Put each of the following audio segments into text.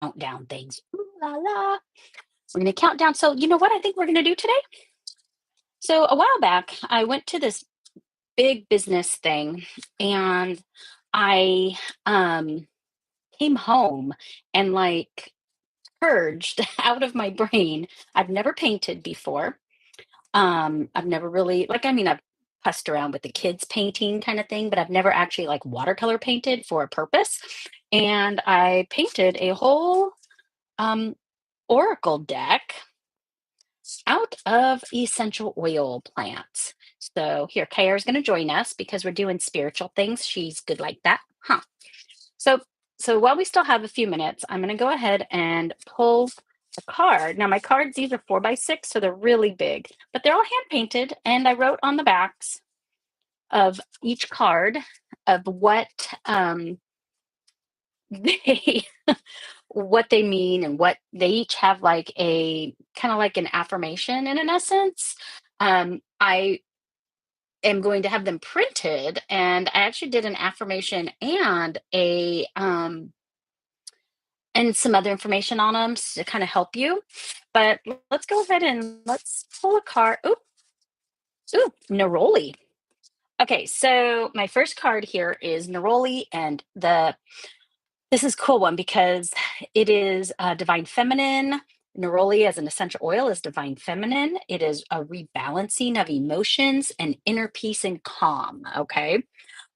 countdown things. Ooh la la. We're going to count down. So, you know what I think we're going to do today? So, a while back, I went to this big business thing and I came home and like purged out of my brain. I've never painted before. I've never really, I've fussed around with the kids painting kind of thing, but I've never actually like watercolor painted for a purpose. And I painted a whole um, oracle deck out of essential oil plants. So here, Kaya is going to join us because we're doing spiritual things. She's good like that, huh? So, so while we still have a few minutes, I'm going to go ahead and pull a card. Now, my cards, these are 4x6, so they're really big, but they're all hand painted. And I wrote on the backs of each card of what they what they mean and what they each have like a kind of like an affirmation in an essence. I am going to have them printed, and I actually did an affirmation and a and some other information on them to kind of help you. But let's go ahead and let's pull a card. Ooh, Neroli. Okay, so my first card here is Neroli, and the this is a cool one because it is divine feminine. Neroli as an essential oil is divine feminine. It is a rebalancing of emotions and inner peace and calm. Okay.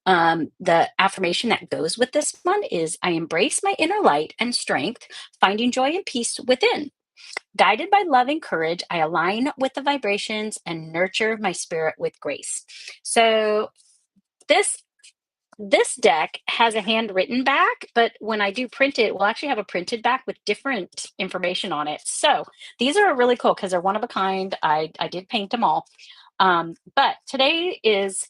The affirmation that goes with this one is I embrace my inner light and strength, finding joy and peace within. Guided by love and courage, I align with the vibrations and nurture my spirit with grace. So this this deck has a handwritten back, but when I do print it, we'll actually have a printed back with different information on it. So these are really cool because they're one of a kind. I did paint them all. But today is,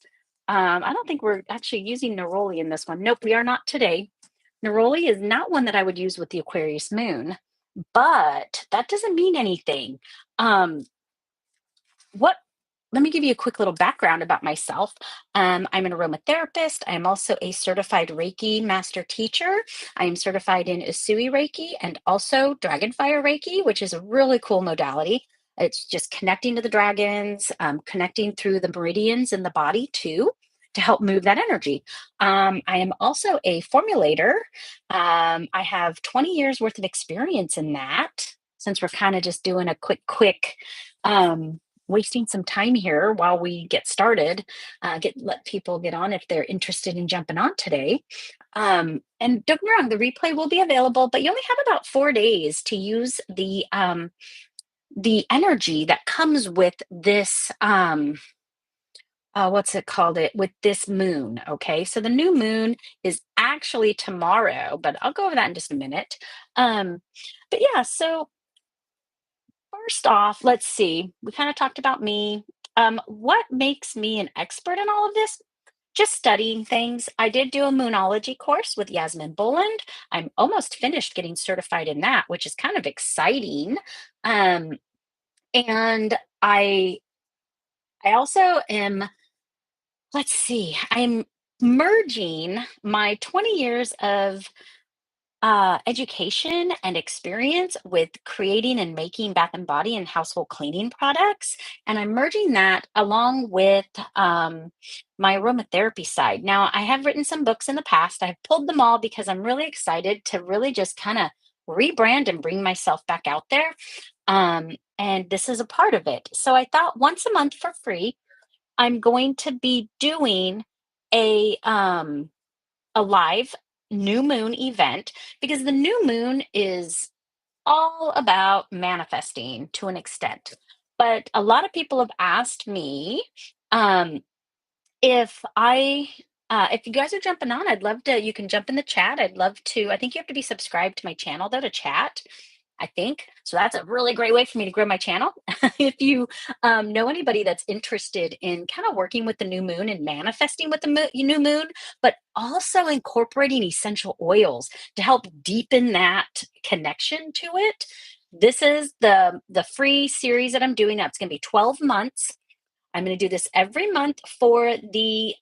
I don't think we're actually using Neroli in this one. Nope, we are not today. Neroli is not one that I would use with the Aquarius moon, but that doesn't mean anything. Um, what Let me give you a quick little background about myself. I'm an aromatherapist. I am also a certified Reiki master teacher. I am certified in Usui Reiki and also Dragonfire Reiki, which is a really cool modality. It's just connecting to the dragons, connecting through the meridians in the body too, to help move that energy. I am also a formulator. I have 20 years worth of experience in that. Since we're kind of just doing a quick wasting some time here while we get started. Let people get on if they're interested in jumping on today. And don't get me wrong, the replay will be available, but you only have about 4 days to use the energy that comes with this. What's it called? It with this moon. Okay, so the new moon is actually tomorrow, but I'll go over that in just a minute. Um, but yeah, so first off, let's see. We kind of talked about me. What makes me an expert in all of this? Just studying things. I did do a moonology course with Yasmin Boland. I'm almost finished getting certified in that, which is kind of exciting. Um, and I also am, let's see, I'm merging my 20 years of education and experience with creating and making bath and body and household cleaning products. And I'm merging that along with my aromatherapy side. Now, I have written some books in the past. I've pulled them all because I'm really excited to really just kind of rebrand and bring myself back out there. And this is a part of it. So I thought once a month for free, I'm going to be doing a um, a live new moon event because the new moon is all about manifesting to an extent. But a lot of people have asked me um, if you guys are jumping on, I'd love to. You can jump in the chat. I'd love to. I think you have to be subscribed to my channel though to chat. I think so. That's a really great way for me to grow my channel. If you know anybody that's interested in kind of working with the new moon and manifesting with the new moon, but also incorporating essential oils to help deepen that connection to it, this is the free series that I'm doing. That's going to be 12 months. I'm going to do this every month for the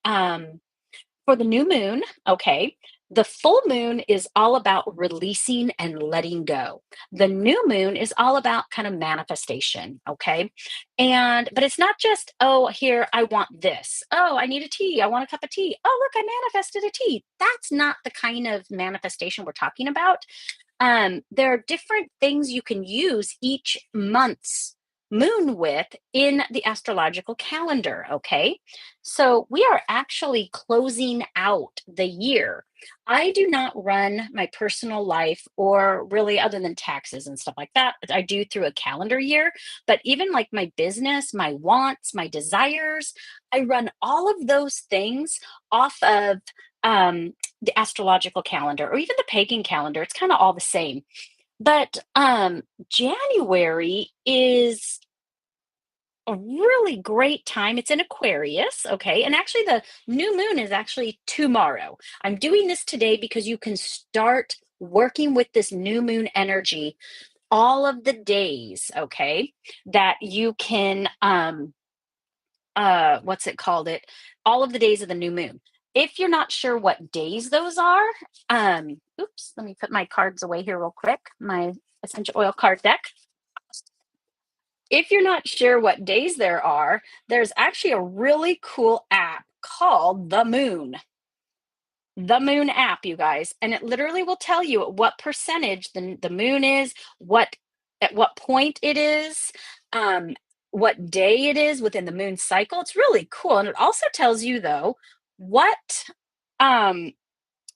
new moon. Okay. The full moon is all about releasing and letting go. The new moon is all about kind of manifestation, okay? But it's not just, oh, here, I want this. Oh, I need a tea. I want a cup of tea. Oh, look, I manifested a tea. That's not the kind of manifestation we're talking about. There are different things you can use each month's moon with in the astrological calendar. Okay. So we are actually closing out the year. I do not run my personal life or really other than taxes and stuff like that. I do through a calendar year, but even like my business, my wants, my desires, I run all of those things off of um, the astrological calendar or even the pagan calendar. It's kind of all the same. But January is a really great time. It's in Aquarius, okay? And actually, the new moon is actually tomorrow. I'm doing this today because you can start working with this new moon energy all of the days, okay? That you can what's it called it all of the days of the new moon. If you're not sure what days those are, oops, let me put my cards away here real quick, my essential oil card deck. If you're not sure what days there are, there's actually a really cool app called the moon app, you guys, and it literally will tell you at what percentage the moon is, what at what point it is, um what day it is within the moon cycle. It's really cool, and it also tells you though what um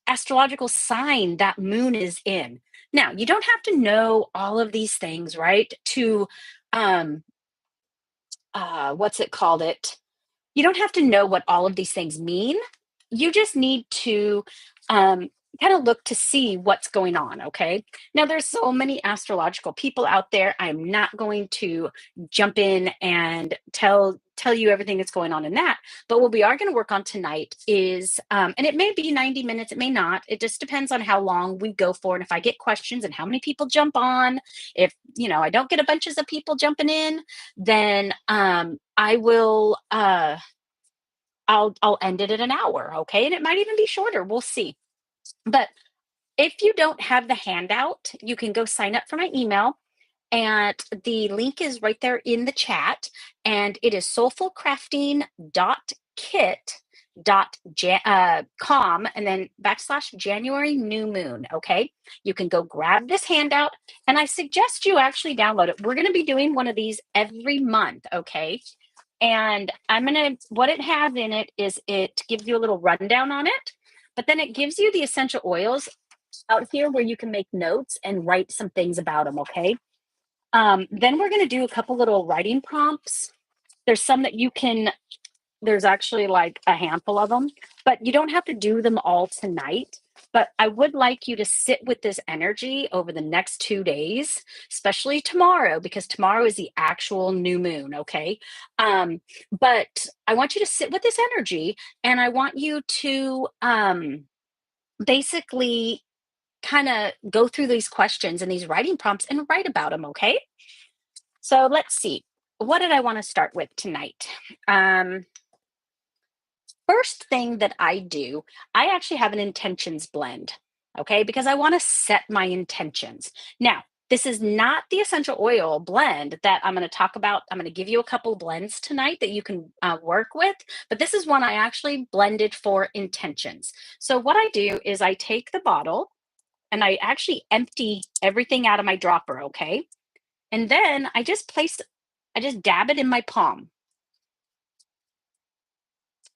astrological sign that moon is in. Now, you don't have to know all of these things, right, to um what's it called it you don't have to know what all of these things mean. You just need to um, kind of look to see what's going on. Okay. Now, there's so many astrological people out there. I'm not going to jump in and tell you everything that's going on in that. But what we are going to work on tonight is, and it may be 90 minutes, it may not. It just depends on how long we go for, and if I get questions and how many people jump on. If I don't get a bunches of people jumping in, then I will. I'll end it at an hour, okay? And it might even be shorter. We'll see. But if you don't have the handout, you can go sign up for my email. And the link is right there in the chat. And it is soulfulcrafting.kit.com and then /January new moon. Okay. You can go grab this handout. And I suggest you actually download it. We're going to be doing one of these every month. Okay. And what it has in it is it gives you a little rundown on it, but then it gives you the essential oils out here where you can make notes and write some things about them. Okay. Then we're going to do a couple little writing prompts. There's some that there's actually like a handful of them, but you don't have to do them all tonight. But I would like you to sit with this energy over the next 2 days, especially tomorrow, because tomorrow is the actual new moon. Okay. But I want you to sit with this energy and I want you to basically kind of go through these questions and these writing prompts and write about them. Okay. So let's see. What did I want to start with tonight? First thing that I do, I actually have an intentions blend, okay, because I want to set my intentions. Now, this is not the essential oil blend that I'm going to talk about. I'm going to give you a couple blends tonight that you can work with, but this is one I actually blended for intentions. So, what I do is I take the bottle and I actually empty everything out of my dropper, okay? And then I just dab it in my palm.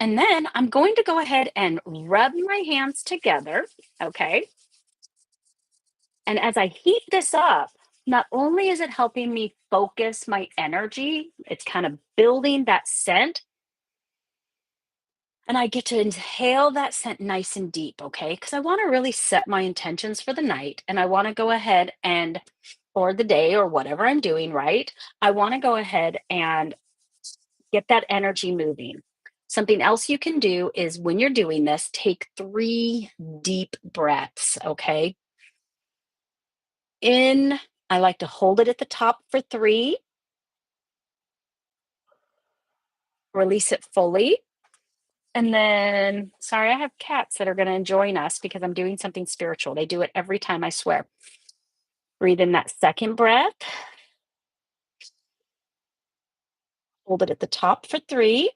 And then I'm going to go ahead and rub my hands together, okay? And as I heat this up, not only is it helping me focus my energy, it's kind of building that scent. And I get to inhale that scent nice and deep, okay? Because I want to really set my intentions for the night. And I want to go ahead or the day, or whatever I'm doing, right? I want to go ahead and get that energy moving. Something else you can do is when you're doing this, take 3 deep breaths, okay? In, I like to hold it at the top for 3, release it fully. And then, sorry, I have cats that are going to join us because I'm doing something spiritual. They do it every time, I swear. Breathe in that second breath, hold it at the top for 3,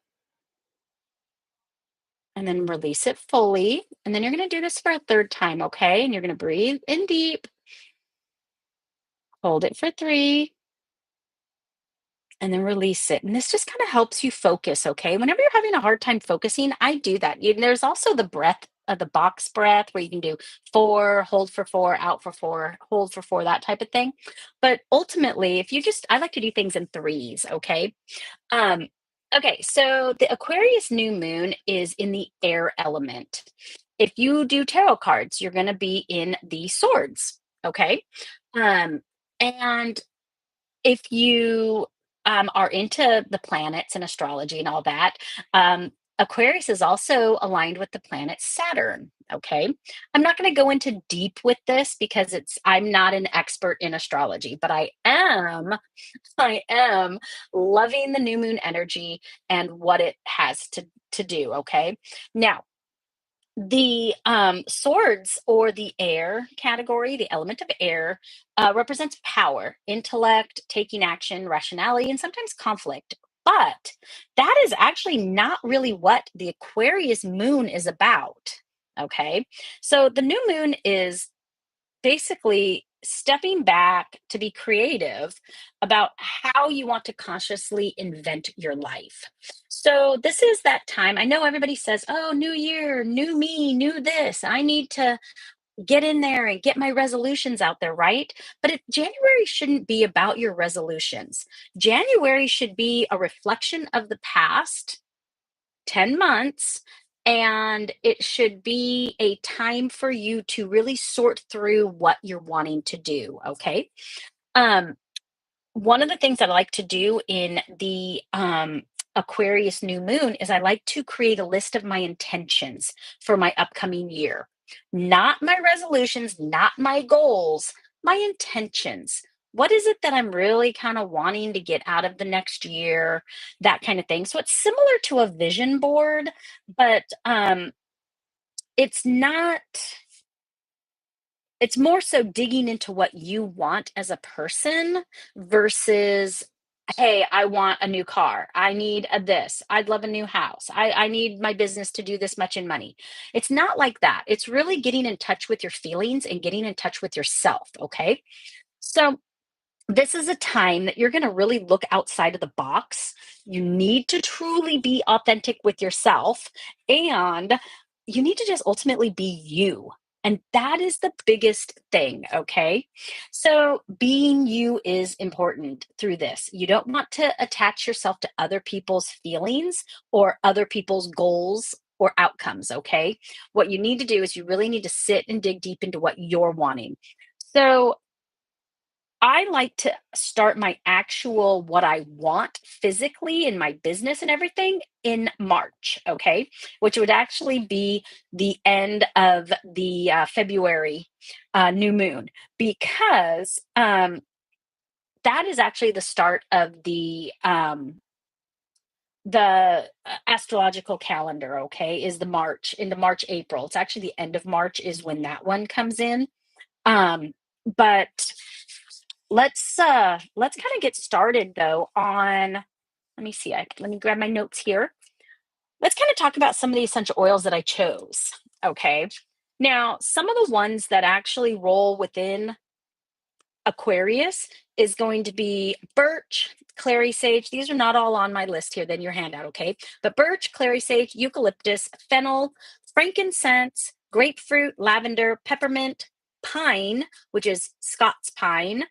and then release it fully. And then you're going to do this for a third time, okay? And you're going to breathe in deep, hold it for 3, and then release it. And this just kind of helps you focus, okay? Whenever you're having a hard time focusing, I do that. There's also the breath, the box breath, where you can do 4, hold for 4, out for 4, hold for 4, that type of thing. But ultimately, if you just, I like to do things in threes, okay? Um, okay, so the Aquarius new moon is in the air element. If you do tarot cards, you're going to be in the swords, okay? Um, and if you are into the planets and astrology and all that, Aquarius is also aligned with the planet Saturn. Okay. I'm not going to go into deep with this because I'm not an expert in astrology, but I am loving the new moon energy and what it has to do. Okay. Now, the swords, or the air category, the element of air, represents power, intellect, taking action, rationality, and sometimes conflict. But that is actually not really what the Aquarius moon is about. Okay. So the new moon is basically stepping back to be creative about how you want to consciously invent your life. So, this is that time. I know everybody says, oh, new year, new me, new this. I need to get in there and get my resolutions out there, right? But January shouldn't be about your resolutions. January should be a reflection of the past 10 months, and it should be a time for you to really sort through what you're wanting to do, okay? Um One of the things that I like to do in the Aquarius new moon is I like to create a list of my intentions for my upcoming year. Not my resolutions, not my goals, my intentions. What is it that I'm really kind of wanting to get out of the next year? That kind of thing. So it's similar to a vision board, but it's not, it's more so digging into what you want as a person versus, hey, I want a new car. I need a this. I'd love a new house. I need my business to do this much in money. It's not like that. It's really getting in touch with your feelings and getting in touch with yourself. Okay. So this is a time that you're going to really look outside of the box. You need to truly be authentic with yourself, and you need to just ultimately be you. And that is the biggest thing, okay? So, being you is important through this. You don't want to attach yourself to other people's feelings or other people's goals or outcomes, okay? What you need to do is you really need to sit and dig deep into what you're wanting. So, I like to start my actual what I want physically in my business and everything in March, okay? Which would actually be the end of the February new moon, because that is actually the start of the astrological calendar, okay? Is the March, into March, April. It's actually the end of March is when that one comes in. But let's kind of get started though on, let me see, let me grab my notes here. Let's kind of talk about some of the essential oils that I chose. Okay. Now, some of the ones that actually roll within Aquarius is going to be birch, clary sage. These are not all on my list here, then your handout, okay? But birch, clary sage, eucalyptus, fennel, frankincense, grapefruit, lavender, peppermint, pine, which is Scots pine,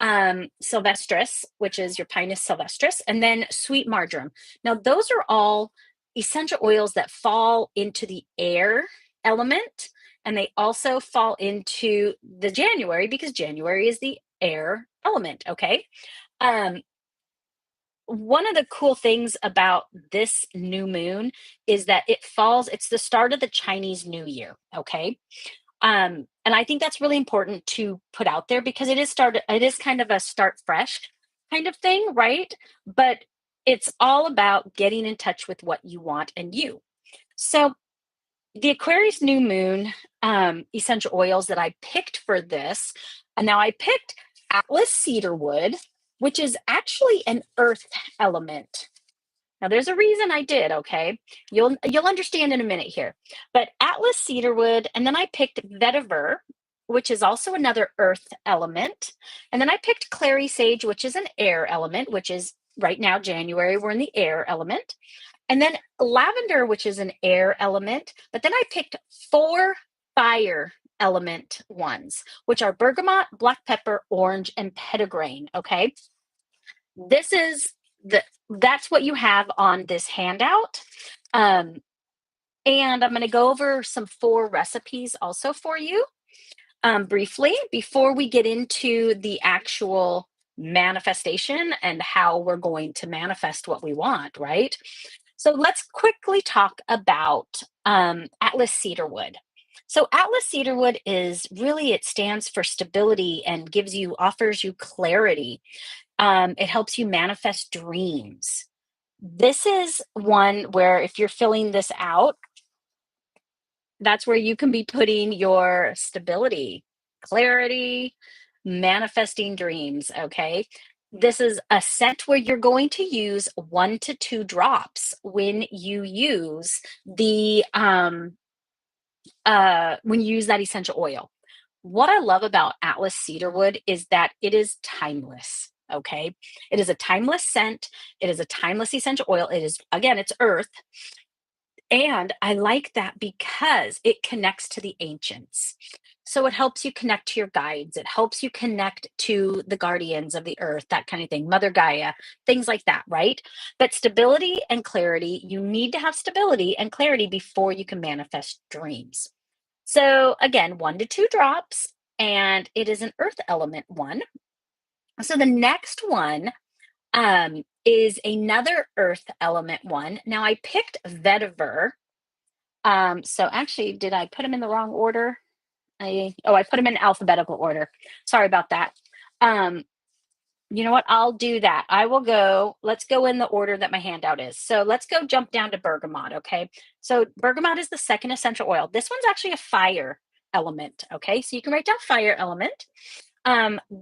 sylvestris, which is your Pinus sylvestris, and then sweet marjoram. Now, those are all essential oils that fall into the air element, and they also fall into the January because January is the air element. Okay. Um, One of the cool things about this new moon is that it's the start of the Chinese New Year. Okay. And I think that's really important to put out there because it is kind of a start fresh kind of thing, right? But it's all about getting in touch with what you want and you. So the Aquarius new moon essential oils that I picked for this, and now I picked Atlas cedarwood, which is actually an earth element. Now there's a reason I did, okay? You'll understand in a minute here. But Atlas cedarwood, and then I picked vetiver, which is also another earth element. And then I picked clary sage, which is an air element, which is right now January, we're in the air element. And then lavender, which is an air element. But then I picked four fire element ones, which are bergamot, black pepper, orange, and petitgrain. Okay. This is that's what you have on this handout. Um, and I'm going to go over some four recipes also for you briefly before we get into the actual manifestation and how we're going to manifest what we want, right? So let's quickly talk about Atlas cedarwood. So Atlas cedarwood is really, it stands for stability and offers you clarity. It helps you manifest dreams. This is one where if you're filling this out, that's where you can be putting your stability, clarity, manifesting dreams. Okay. This is a scent where you're going to use 1 to 2 drops when you use when you use that essential oil. What I love about Atlas cedarwood is that it is timeless. Okay. It is a timeless scent. It is a timeless essential oil. It is, again, it's earth. And I like that because it connects to the ancients. So it helps you connect to your guides. It helps you connect to the guardians of the earth, that kind of thing, Mother Gaia, things like that, right? But stability and clarity, you need to have stability and clarity before you can manifest dreams. So again, 1 to 2 drops, and it is an earth element one. So the next one is another earth element one. Now I picked vetiver. So actually, did I put them in the wrong order? I put them in alphabetical order. Sorry about that. Um, you know what? I'll do that. Let's go in the order that my handout is. So let's go jump down to bergamot. Okay. So bergamot is the second essential oil. This one's actually a fire element. Okay. So you can write down fire element.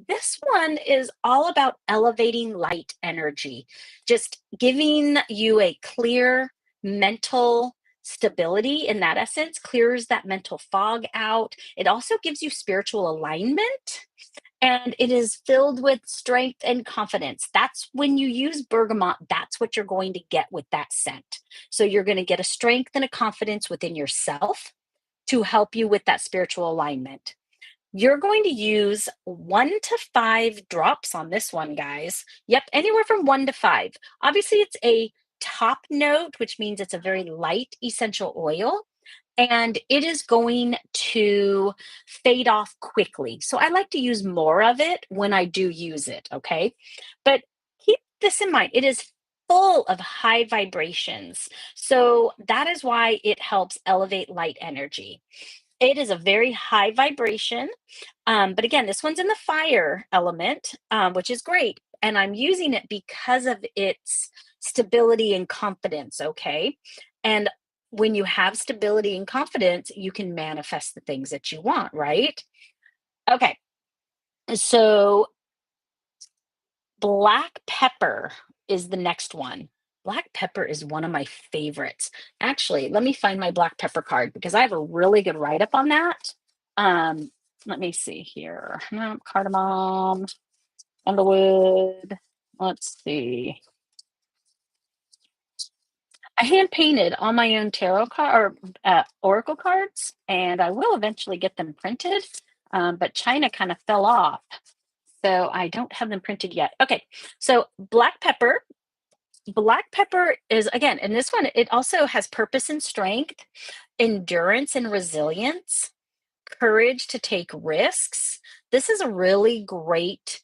This one is all about elevating light energy, just giving you a clear mental stability in that essence, clears that mental fog out. It also gives you spiritual alignment, and it is filled with strength and confidence. That's when you use bergamot, that's what you're going to get with that scent. So you're going to get a strength and a confidence within yourself to help you with that spiritual alignment. You're going to use 1 to 5 drops on this one, guys. Yep, anywhere from 1 to 5. Obviously, it's a top note, which means it's a very light essential oil, and it is going to fade off quickly. So I like to use more of it when I do use it, okay? But keep this in mind. It is full of high vibrations. So that is why it helps elevate light energy. It is a very high vibration. But again, this one's in the fire element, which is great. And I'm using it because of its stability and confidence. Okay. And when you have stability and confidence, you can manifest the things that you want, right? Okay. So black pepper is the next one. Black pepper is one of my favorites. Actually, let me find my black pepper card because I have a really good write up on that. Um, Let me see here. No, cardamom, underwood. Let's see. I hand painted on my own tarot card or oracle cards, and I will eventually get them printed. But China kind of fell off, so I don't have them printed yet. Okay, so black pepper. Black pepper is, again, and this one, it also has purpose and strength, endurance and resilience, courage to take risks. This is a really great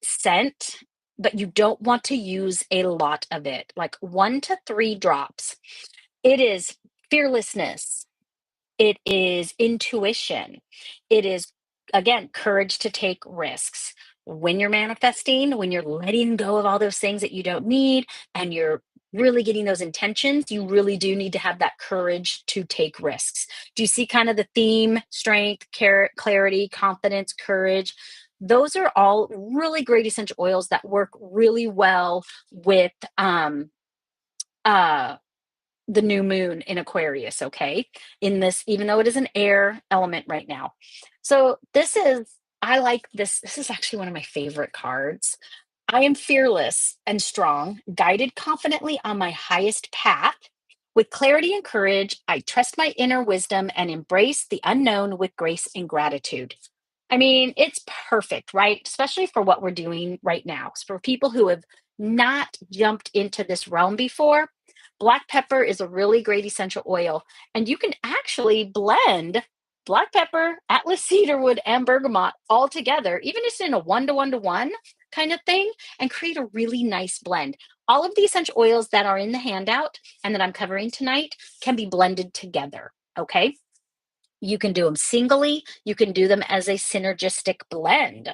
scent, but you don't want to use a lot of it, like 1 to 3 drops. It is fearlessness, it is intuition, it is, again, courage to take risks. When you're manifesting, when you're letting go of all those things that you don't need, and you're really getting those intentions, you really do need to have that courage to take risks. Do you see kind of the theme? Strength, clarity, confidence, courage. Those are all really great essential oils that work really well with uh, the new moon in Aquarius, okay? In this, even though it is an air element right now. So I like this. This is actually one of my favorite cards. I am fearless and strong, guided confidently on my highest path. With clarity and courage, I trust my inner wisdom and embrace the unknown with grace and gratitude. I mean, it's perfect, right? Especially for what we're doing right now. So for people who have not jumped into this realm before, black pepper is a really great essential oil. And you can actually blend black pepper, Atlas cedarwood, and bergamot all together, even just in a 1 to 1 to 1 kind of thing, and create a really nice blend. All of the essential oils that are in the handout and that I'm covering tonight can be blended together. Okay. You can do them singly, you can do them as a synergistic blend.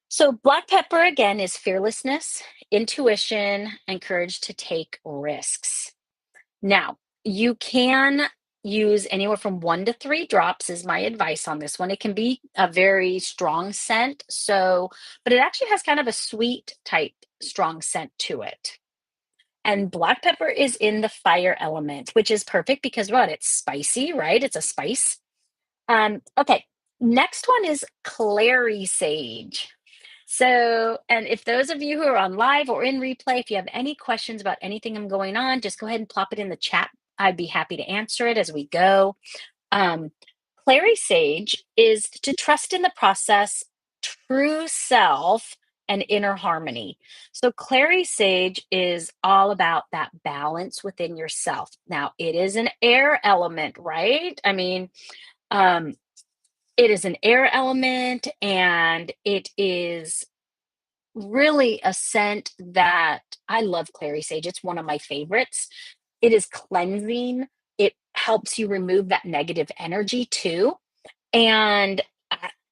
So, black pepper again is fearlessness, intuition, and courage to take risks. Now, you can use anywhere from 1 to 3 drops, is my advice on this one. It can be a very strong scent. So, but it actually has kind of a sweet type strong scent to it. And black pepper is in the fire element, which is perfect because what? It's spicy, right? It's a spice. Okay. Next one is clary sage. So, and if those of you who are on live or in replay, if you have any questions about anything I'm going on, just go ahead and plop it in the chat. I'd be happy to answer it as we go. Um, clary sage is to trust in the process, true self, and inner harmony. So, clary sage is all about that balance within yourself. Now, it is an air element, right? I mean, um, it is an air element and it is really a scent that I love clary sage. It's one of my favorites. It is cleansing. It helps you remove that negative energy too. And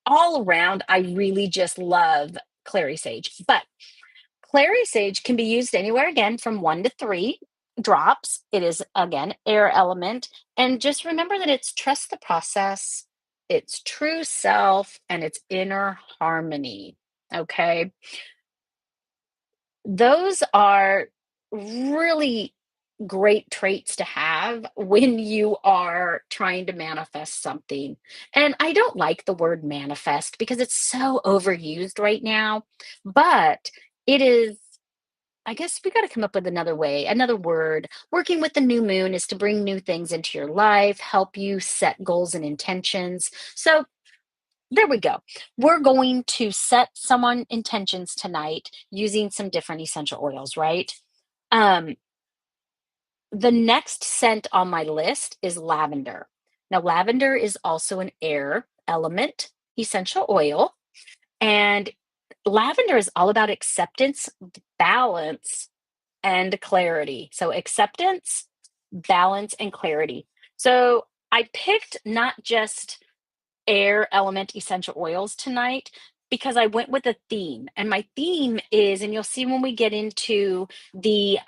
all around, I really just love clary sage. But clary sage can be used anywhere again from 1 to 3 drops. It is again air element. And just remember that it's trust the process, it's true self, and it's inner harmony. Okay. Those are really great traits to have when you are trying to manifest something. And I don't like the word manifest because it's so overused right now, but it is. I guess we got to come up with another way, another word. Working with the new moon is to bring new things into your life, help you set goals and intentions. So there we go. We're going to set someone intentions tonight using some different essential oils, right? Um, the next scent on my list is lavender. Now, lavender is also an air element essential oil, and lavender is all about acceptance, balance, and clarity. So, acceptance, balance, and clarity. So, I picked not just air element essential oils tonight because I went with a theme. And my theme is, and you'll see when we get into the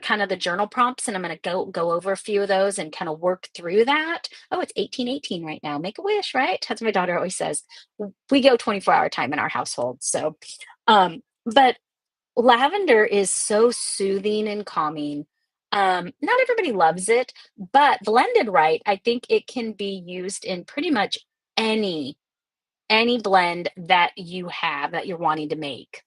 kind of the journal prompts, and I'm going to go over a few of those and kind of work through that. Oh, it's 1818 right now. Make a wish, right? That's what my daughter always says. We go 24-hour time in our household. So but lavender is so soothing and calming. Not everybody loves it, but blended right, I think it can be used in pretty much any any blend that you have that you're wanting to make.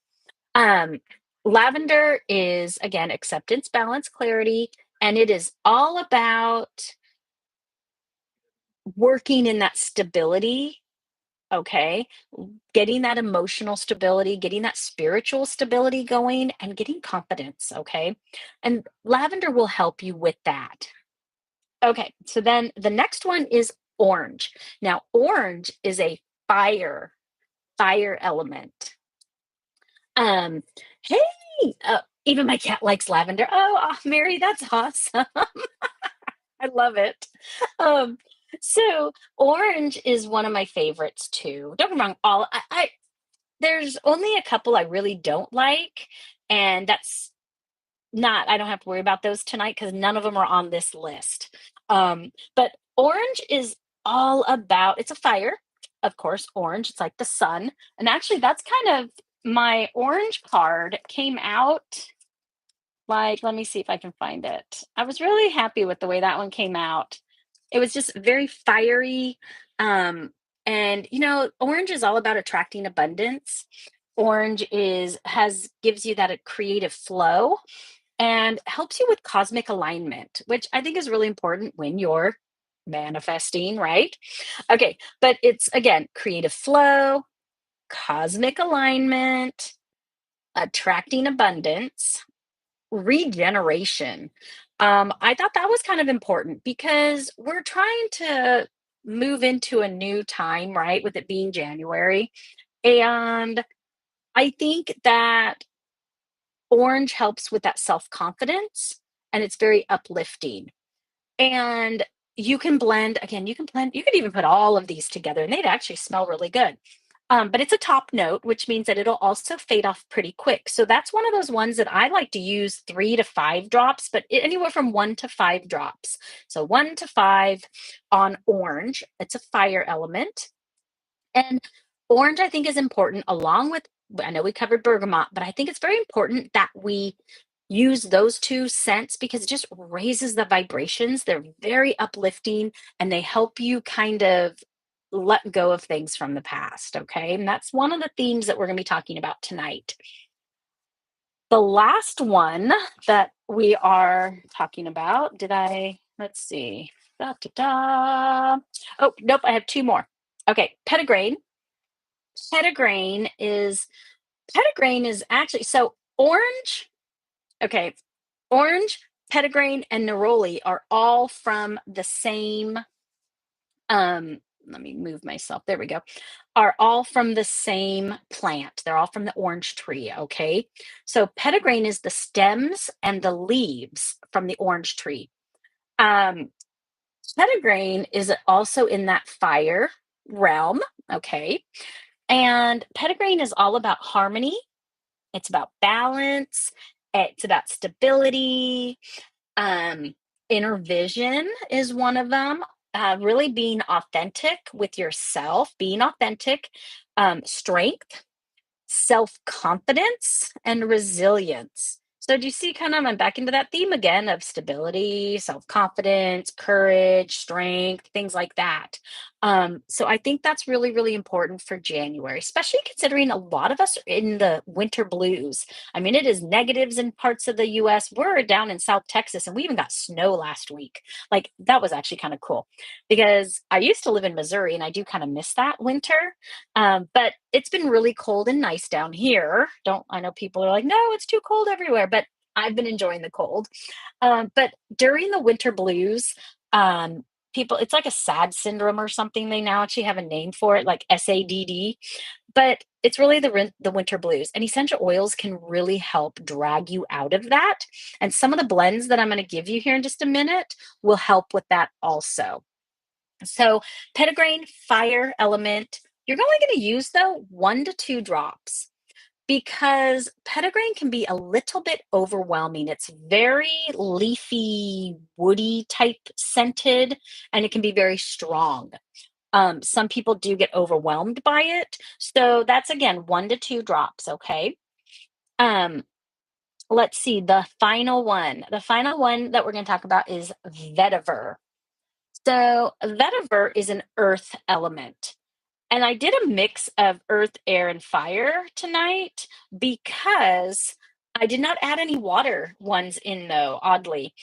Um, lavender is again acceptance, balance, clarity, and it is all about working in that stability. Okay. Getting that emotional stability, getting that spiritual stability going, and getting confidence. Okay. And lavender will help you with that. Okay. So then the next one is orange. Now, orange is a fire, fire element. Um, hey, even my cat likes lavender. Oh, Mary, that's awesome. I love it. Um, so orange is one of my favorites too. Don't get me wrong, I there's only a couple I really don't like, and that's not I don't have to worry about those tonight because none of them are on this list. But orange is all about it's a fire, of course, orange. It's like the sun. And actually, that's kind of my orange card came out like, let me see if I can find it. I was really happy with the way that one came out. It was just very fiery. Um, and orange is all about attracting abundance. Orange is has gives you that creative flow and helps you with cosmic alignment, which I think is really important when you're manifesting, right? Okay, but it's again creative flow, cosmic alignment, attracting abundance, regeneration. I thought that was kind of important because we're trying to move into a new time, right? With it being January. And I think that orange helps with that self confidence and it's very uplifting. And you could even put all of these together and they'd actually smell really good. But it's a top note, which means that it'll also fade off pretty quick. So that's one of those ones that I like to use 3 to 5 drops, but anywhere from 1 to 5 drops. So 1 to 5 on orange. It's a fire element. And orange, I think, is important along with, I know we covered bergamot, but I think it's very important that we use those two scents because it just raises the vibrations. They're very uplifting and they help you kind of let go of things from the past. Okay. And that's one of the themes that we're going to be talking about tonight. The last one that we are talking about, let's see. Da, da, da. Oh, nope. I have two more. Okay. Pettigrain. Pettigrain is Pettigrain is actually so orange. Okay, orange, pettigrain, and neroli are all from the same. Let me move myself. There we go. Are all from the same plant. They're all from the orange tree. Okay, so pettigrain is the stems and the leaves from the orange tree. Um, Pettigrain is also in that fire realm. Okay, and pettigrain is all about harmony. It's about balance, it's about stability, um, inner vision is one of them. Really being authentic with yourself, being authentic, strength, self confidence, and resilience. So, do you see kind of I'm back into that theme again of stability, self confidence, courage, strength, things like that. So, I think that's really, really important for January, especially considering a lot of us are in the winter blues. I mean, it is negatives in parts of the US. We're down in South Texas and we even got snow last week. Like, that was actually kind of cool because I used to live in Missouri and I do kind of miss that winter. But it's been really cold and nice down here. Don't I know people are like, no, it's too cold everywhere, but I've been enjoying the cold. But during the winter blues, people, it's like a SAD syndrome or something. They now actually have a name for it, like SADD. But it's really the winter blues, and essential oils can really help drag you out of that. And some of the blends that I'm going to give you here in just a minute will help with that also. So, pettigrain, fire element. You're only going to use though 1 to 2 drops because pettigrain can be a little bit overwhelming. It's very leafy, woody type scented, and it can be very strong. Some people do get overwhelmed by it. So that's again 1 to 2 drops. Okay. Um, let's see the final one. The final one that we're going to talk about is vetiver. So, vetiver is an earth element. And I did a mix of earth, air, and fire tonight because I did not add any water ones in, though, oddly,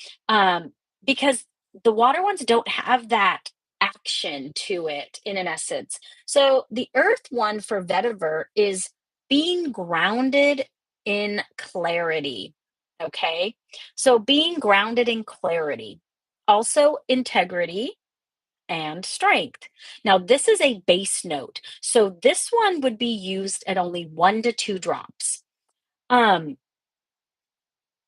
because the water ones don't have that action to it in an essence. So, the earth one for vetiver is being grounded in clarity. Okay. So, being grounded in clarity, also integrity and strength. Now, this is a base note. So this one would be used at only 1 to 2 drops. Um,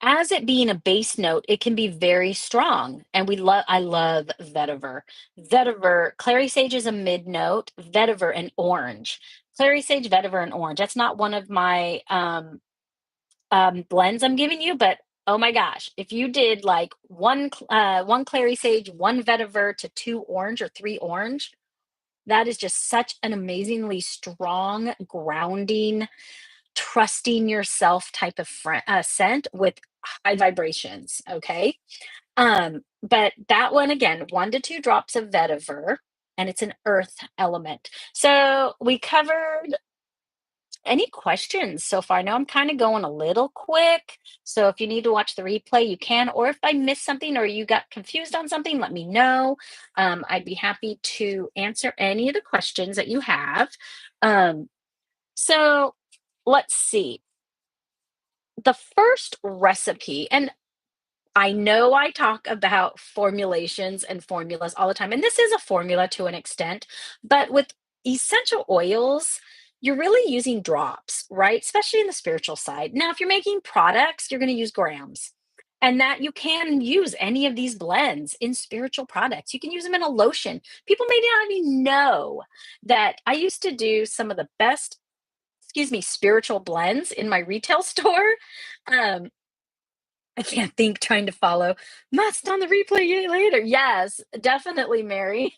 as it being a base note, it can be very strong. And I love vetiver. Vetiver, clary sage is a mid note, vetiver and orange. Clary sage, vetiver, and orange. That's not one of my blends I'm giving you, but Oh my gosh, if you did like one clary sage, one vetiver to two orange or three orange, that is just such an amazingly strong, grounding, trusting yourself type of scent with high vibrations. Okay. But that one again, 1 to 2 drops of vetiver, and it's an earth element. So we covered any questions so far? I know I'm kind of going a little quick. So if you need to watch the replay, you can. Or if I missed something or you got confused on something, let me know. I'd be happy to answer any of the questions that you have. Um, so let's see. The first recipe, and I know I talk about formulations and formulas all the time, and this is a formula to an extent, but with essential oils, you're really using drops, right? Especially in the spiritual side. Now, if you're making products, you're going to use grams. And that you can use any of these blends in spiritual products. You can use them in a lotion. People may not even know that I used to do some of the best, excuse me, spiritual blends in my retail store. Um, I can't think trying to follow. Must on the replay later. Yes, definitely, Mary.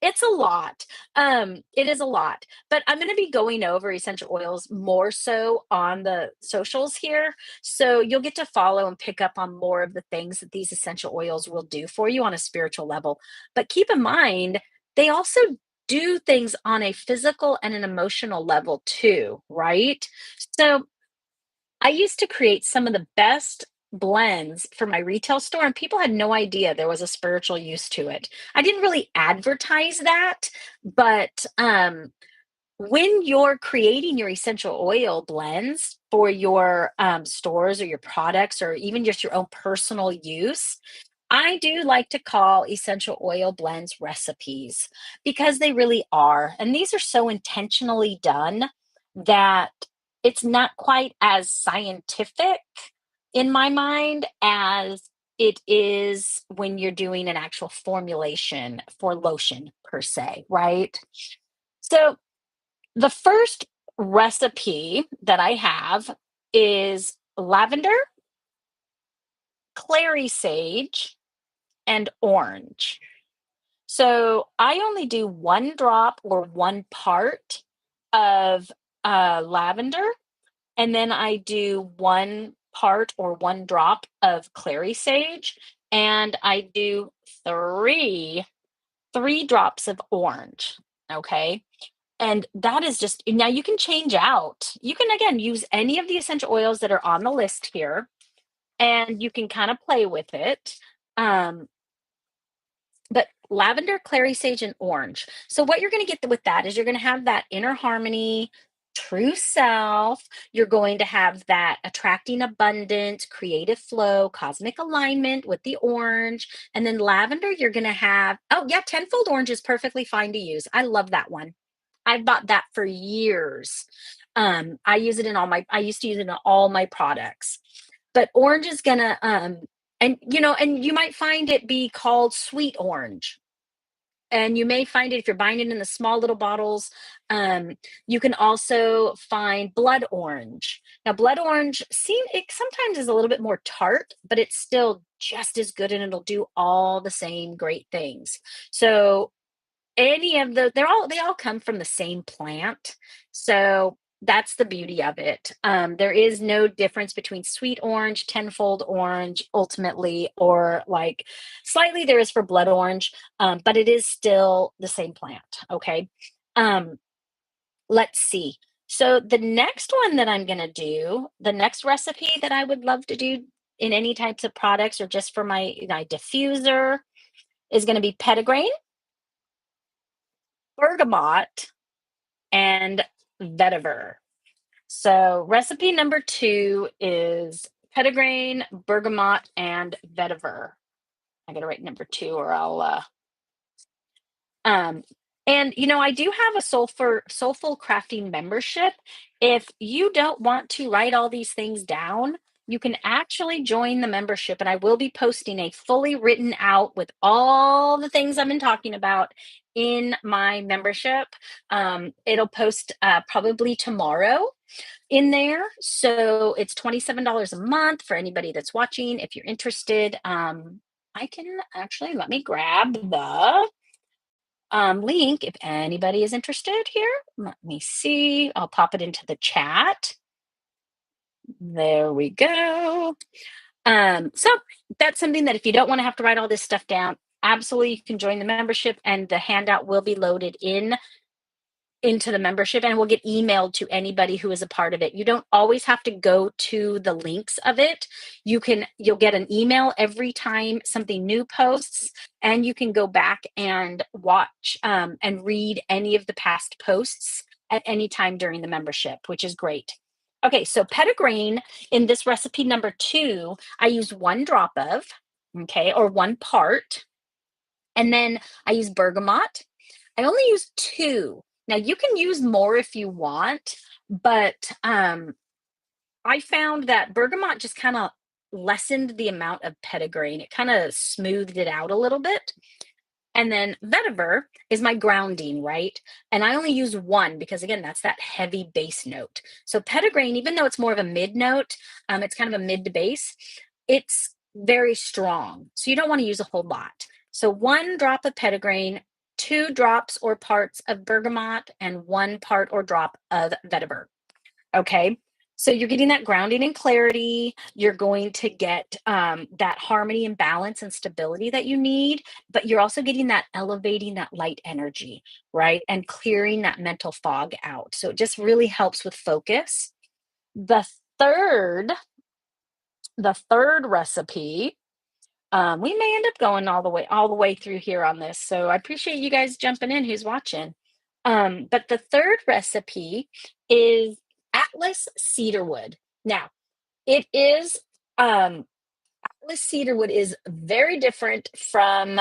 It's a lot. It is a lot. But I'm going to be going over essential oils more so on the socials here. So you'll get to follow and pick up on more of the things that these essential oils will do for you on a spiritual level. But keep in mind, they also do things on a physical and an emotional level too, right? So I used to create some of the best blends for my retail store, and people had no idea there was a spiritual use to it. I didn't really advertise that, but when you're creating your essential oil blends for your stores or your products or even just your own personal use, I do like to call essential oil blends recipes because they really are. And these are so intentionally done that it's not quite as scientific in my mind as it is when you're doing an actual formulation for lotion per se, right? So the first recipe that I have is lavender, clary sage, and orange. So I only do 1 drop or 1 part of lavender, and then I do 1 part or 1 drop of clary sage, and I do three drops of orange. Okay. And that is just now you can change out. You can again use any of the essential oils that are on the list here, and you can kind of play with it. Um, but lavender, clary sage, and orange. So what you're going to get with that is you're going to have that inner harmony, true self. You're going to have that attracting abundance, creative flow, cosmic alignment with the orange. And then lavender, you're going to have, oh yeah, tenfold orange is perfectly fine to use. I love that one. I've bought that for years. I used to use it in all my products. But orange is gonna and you might find it be called sweet orange. And you may find it if you're buying it in the small little bottles. You can also find blood orange. Now, blood orange, it sometimes is a little bit more tart, but it's still just as good and it'll do all the same great things. So any of they all come from the same plant. So that's the beauty of it. There is no difference between sweet orange, tenfold orange, ultimately, or like slightly there is for blood orange, but it is still the same plant. Okay. Um, let's see. So the next one that I'm going to do, the next recipe that I would love to do in any types of products or just for my diffuser is going to be petitgrain, bergamot, and vetiver. So recipe number 2 is petitgrain, bergamot, and vetiver. I gotta write number 2 or I'll um and I do have a soulful crafting membership. If you don't want to write all these things down, you can actually join the membership, and I will be posting a fully written out with all the things I've been talking about in my membership. It'll post probably tomorrow. in there. So it's $27 a month for anybody that's watching. If you're interested, I can actually let me grab the link if anybody is interested here. Let me see. I'll pop it into the chat. There we go. So that's something that if you don't want to have to write all this stuff down, absolutely you can join the membership and the handout will be loaded into the membership and will get emailed to anybody who is a part of it. You don't always have to go to the links of it. You'll get an email every time something new posts, and you can go back and watch and read any of the past posts at any time during the membership, which is great. Okay, so petitgrain in this recipe number 2, I use 1 drop of, okay, or 1 part, and then I use bergamot. I only use 2. Now you can use more if you want, but I found that bergamot just kind of lessened the amount of petitgrain. It kind of smoothed it out a little bit. And then vetiver is my grounding, right? And I only use 1 because again, that's that heavy bass note. So petitgrain, even though it's more of a mid note, it's kind of a mid to bass, it's very strong. So you don't want to use a whole lot. So 1 drop of petitgrain, 2 drops or parts of bergamot, and 1 part or drop of vetiver. Okay. So you're getting that grounding and clarity. You're going to get that harmony and balance and stability that you need, but you're also getting that elevating that light energy, right? And clearing that mental fog out. So it just really helps with focus. The third, the third recipe, we may end up going all the way through here on this. So I appreciate you guys jumping in who's watching. But the third recipe is Atlas cedarwood. Now, it is Atlas cedarwood is very different from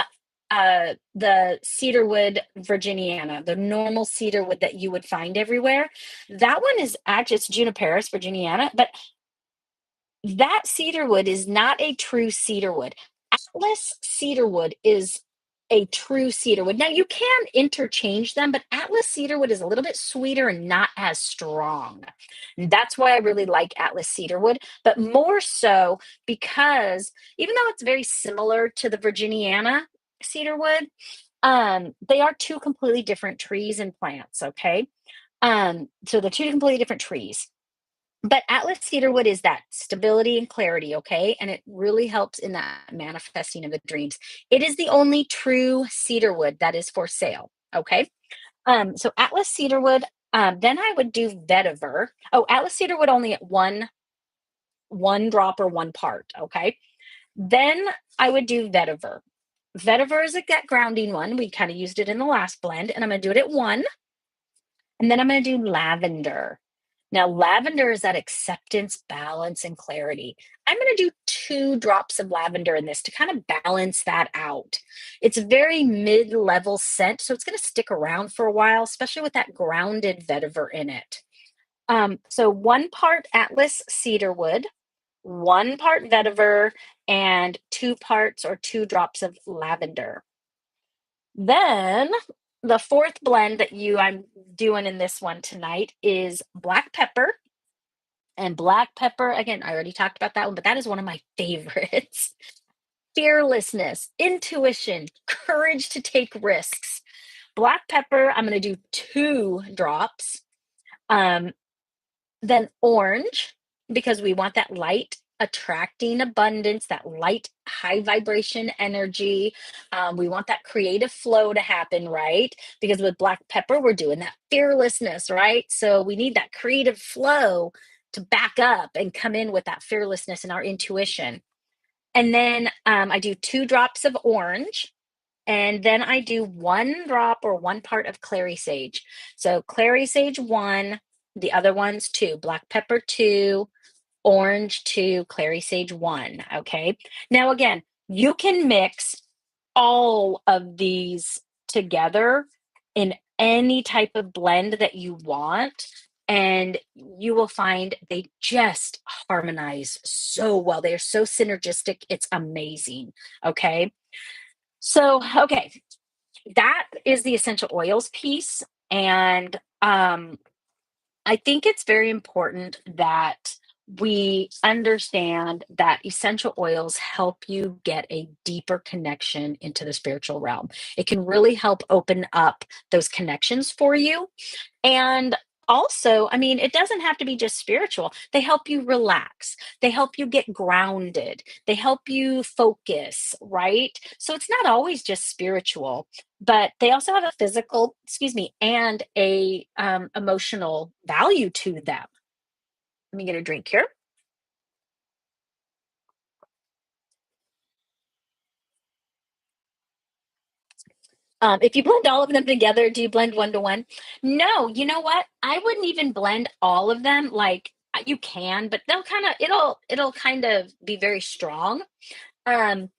the cedarwood virginiana, the normal cedarwood that you would find everywhere. That one is actually it's juniperus virginiana, but that cedarwood is not a true cedarwood. Atlas cedarwood is a true cedarwood. Now you can interchange them, but Atlas cedarwood is a little bit sweeter and not as strong. That's why I really like Atlas cedarwood, but more so because even though it's very similar to the Virginiana cedarwood, they are 2 completely different trees and plants, okay? So they're 2 completely different trees. But Atlas cedarwood is that stability and clarity, okay? And it really helps in that manifesting of the dreams. It is the only true cedarwood that is for sale, okay? So Atlas cedarwood, then I would do vetiver. Oh, Atlas cedarwood only at one drop or 1 part, okay? Then I would do vetiver. Vetiver is like that grounding one. We kind of used it in the last blend, and I'm going to do it at 1. And then I'm going to do lavender. Now, lavender is that acceptance, balance, and clarity. I'm going to do 2 drops of lavender in this to kind of balance that out. It's a very mid level scent, so it's going to stick around for a while, especially with that grounded vetiver in it. So 1 part Atlas cedarwood, 1 part vetiver, and 2 parts or 2 drops of lavender. Then the 4th blend that I'm doing in this one tonight is black pepper. And black pepper, again, I already talked about that one, but that is one of my favorites. Fearlessness, intuition, courage to take risks. Black pepper, I'm going to do 2 drops. Then orange, because we want that light attracting abundance, that light, high vibration energy. We want that creative flow to happen, right? Because with black pepper, we're doing that fearlessness, right? So we need that creative flow to back up and come in with that fearlessness and our intuition. And then I do 2 drops of orange. And then I do 1 drop or 1 part of clary sage. So clary sage 1, the other one's 2, black pepper 2, orange 2, clary sage 1. Okay. Now, again, you can mix all of these together in any type of blend that you want. And you will find they just harmonize so well. They are so synergistic. It's amazing. Okay. So, okay, that is the essential oils piece. And I think it's very important that we understand that essential oils help you get a deeper connection into the spiritual realm. It can really help open up those connections for you. And also, I mean, it doesn't have to be just spiritual. They help you relax. They help you get grounded. They help you focus, right? So it's not always just spiritual, but they also have a physical, excuse me, and a emotional value to them. Let me get a drink here. If you blend all of them together, do you blend one to one? No, you know what? I wouldn't even blend all of them. Like you can, but they'll kind of it'll kind of be very strong. Um,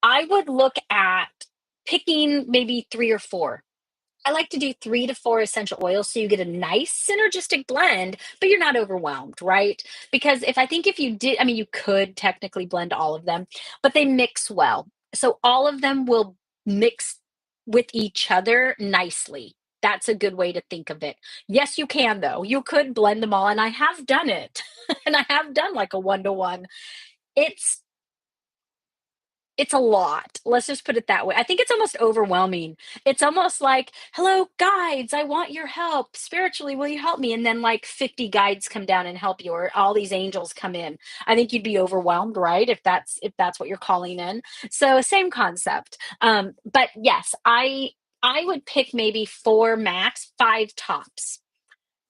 I would look at picking maybe 3 or 4. I like to do 3 to 4 essential oils so you get a nice synergistic blend, but you're not overwhelmed, right? Because if you did, I mean, you could technically blend all of them, but they mix well. So all of them will mix with each other nicely. That's a good way to think of it. Yes, you can though. You could blend them all, and I have done it. And I have done like a one to one. It's it's a lot. Let's just put it that way. I think it's almost overwhelming. It's almost like, "Hello, guides, I want your help. Spiritually, will you help me?" And then like 50 guides come down and help you, or all these angels come in. I think you'd be overwhelmed, right? If that's what you're calling in. So same concept. But yes, I would pick maybe 4 max, 5 tops.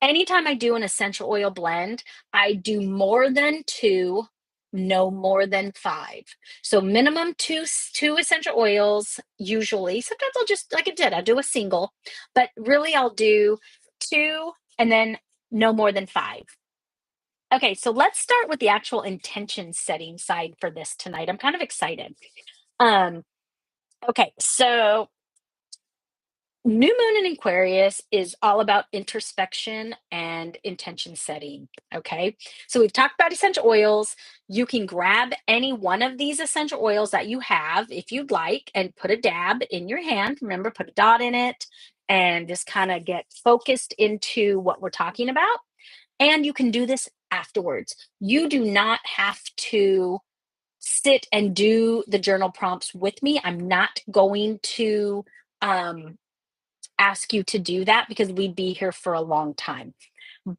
Anytime I do an essential oil blend, I do more than 2, no more than 5. So minimum 2 essential oils usually. Sometimes I'll just like I did, I'll do a single, but really I'll do 2 and then no more than 5. Okay, so let's start with the actual intention setting side for this tonight. I'm kind of excited. Um, okay, so New moon in Aquarius is all about introspection and intention setting. Okay. So we've talked about essential oils. You can grab any one of these essential oils that you have if you'd like and put a dab in your hand. Remember, put a dot in it and just kind of get focused into what we're talking about. And you can do this afterwards. You do not have to sit and do the journal prompts with me. I'm not going to. Um, ask you to do that because we'd be here for a long time.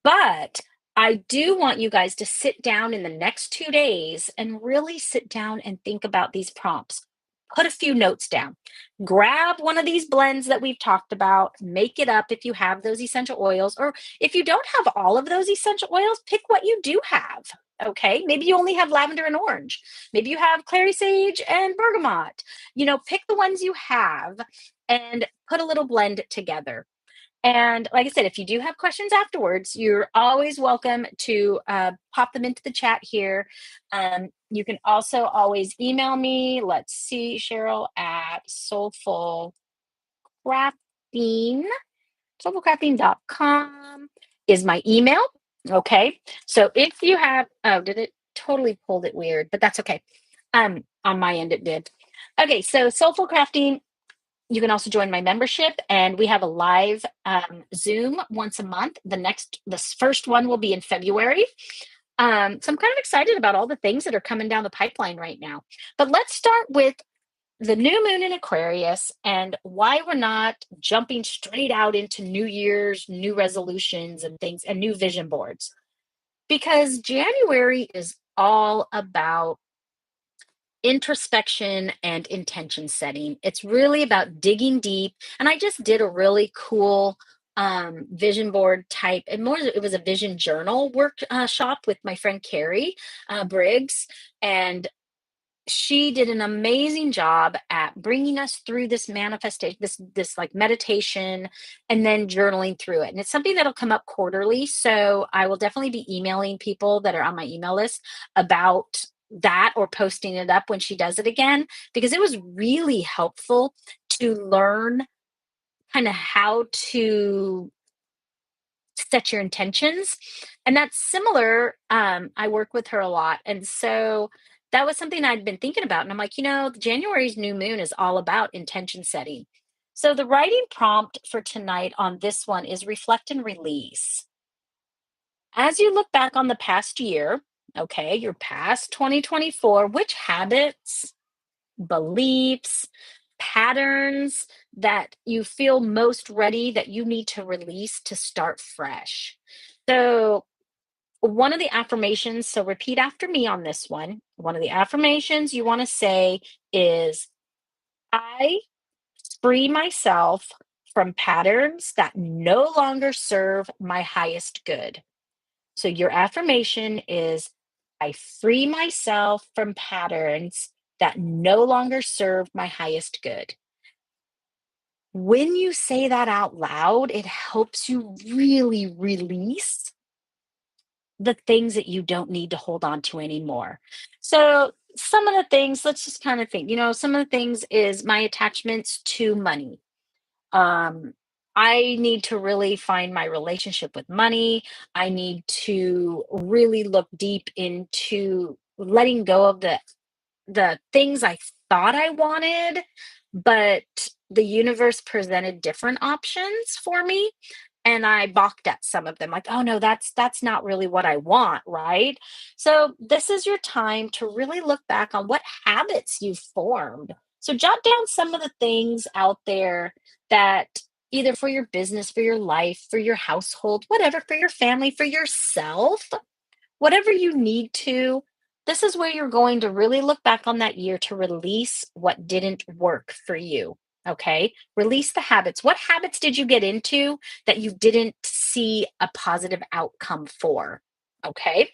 But I do want you guys to sit down in the next 2 days and really sit down and think about these prompts. Put a few notes down. Grab one of these blends that we've talked about, make it up if you have those essential oils, or if you don't have all of those essential oils, pick what you do have. Okay, maybe you only have lavender and orange. Maybe you have clary sage and bergamot. Pick the ones you have and put a little blend together. And like I said, if you do have questions afterwards, you're always welcome to pop them into the chat here. You can also always email me. Let's see, Cheryl at Crafting, soulfulcrafting.com is my email. Okay. So if you have, oh, did it totally pulled it weird, but that's okay. On my end, it did. Okay. So Soulful Crafting, you can also join my membership, and we have a live Zoom once a month. This first one will be in February. So I'm kind of excited about all the things that are coming down the pipeline right now. But let's start with the new moon in Aquarius and why we're not jumping straight out into New Year's, new resolutions, and things, and new vision boards. Because January is all about introspection and intention setting. It's really about digging deep. And I just did a really cool vision board type, and more, it was a vision journal workshop with my friend Carrie Briggs. And she did an amazing job at bringing us through this manifestation, this like meditation, and then journaling through it. And it's something that'll come up quarterly, so I will definitely be emailing people that are on my email list about that, or posting it up when she does it again, because it was really helpful to learn kind of how to set your intentions. And that's similar. I work with her a lot. And so that was something I'd been thinking about. And I'm like, January's new moon is all about intention setting. So the writing prompt for tonight on this one is reflect and release. As you look back on the past year, okay, your past 2024, which habits, beliefs, patterns that you feel most ready that you need to release to start fresh? So, one of the affirmations, so repeat after me on this one. One of the affirmations you want to say is, I free myself from patterns that no longer serve my highest good. So your affirmation is, I free myself from patterns that no longer serve my highest good. When you say that out loud, it helps you really release the things that you don't need to hold on to anymore. So, some of the things, let's just kind of think, some of the things is my attachments to money. um I need to really find my relationship with money. I need to really look deep into letting go of the things I thought I wanted, but the universe presented different options for me, and I balked at some of them, like, oh no, that's not really what I want, right? So this is your time to really look back on what habits you've formed. So jot down some of the things out there that, either for your business, for your life, for your household, whatever, for your family, for yourself, whatever you need to. This is where you're going to really look back on that year to release what didn't work for you. Okay. Release the habits. What habits did you get into that you didn't see a positive outcome for? Okay.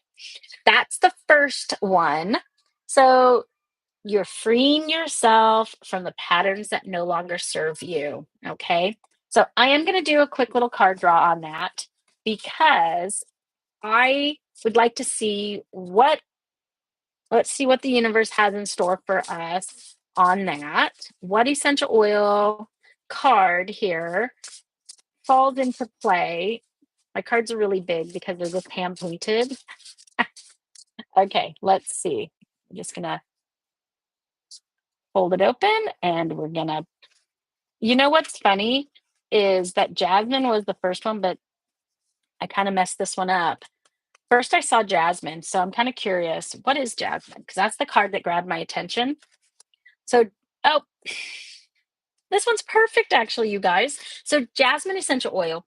That's the first one. So you're freeing yourself from the patterns that no longer serve you. Okay. So I am going to do a quick little card draw on that, because I would like to see what, let's see what the universe has in store for us on that. What essential oil card here falls into play? My cards are really big because they're just hand painted. Okay, let's see. I'm just gonna hold it open and we're gonna, what's funny is that Jasmine was the first one, but I kind of messed this one up. First, I saw Jasmine, so I'm kind of curious. What is Jasmine? Because that's the card that grabbed my attention. So, oh, this one's perfect, actually, you guys. So, jasmine essential oil,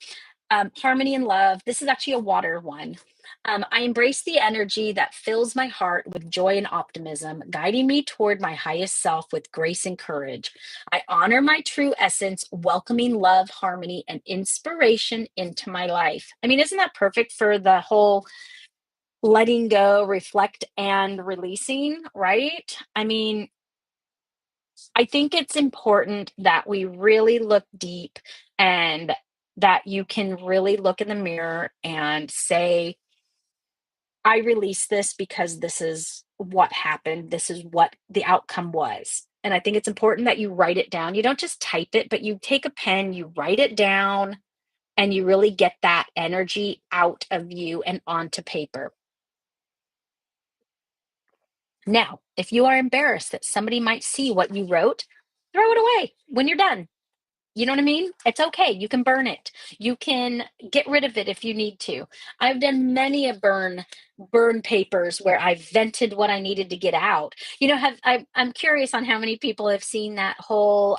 harmony and love. This is actually a water one. I embrace the energy that fills my heart with joy and optimism, guiding me toward my highest self with grace and courage. I honor my true essence, welcoming love, harmony, and inspiration into my life. I mean, isn't that perfect for the whole letting go, reflect, and releasing, right? I mean, I think it's important that we really look deep, and that you can really look in the mirror and say, I release this because this is what happened. This is what the outcome was. And I think it's important that you write it down. You don't just type it, but you take a pen, you write it down, and you really get that energy out of you and onto paper. Now, if you are embarrassed that somebody might see what you wrote, throw it away when you're done. You know what I mean? It's okay. You can burn it. You can get rid of it if you need to. I've done many a burn papers where I vented what I needed to get out. I'm curious on how many people have seen that whole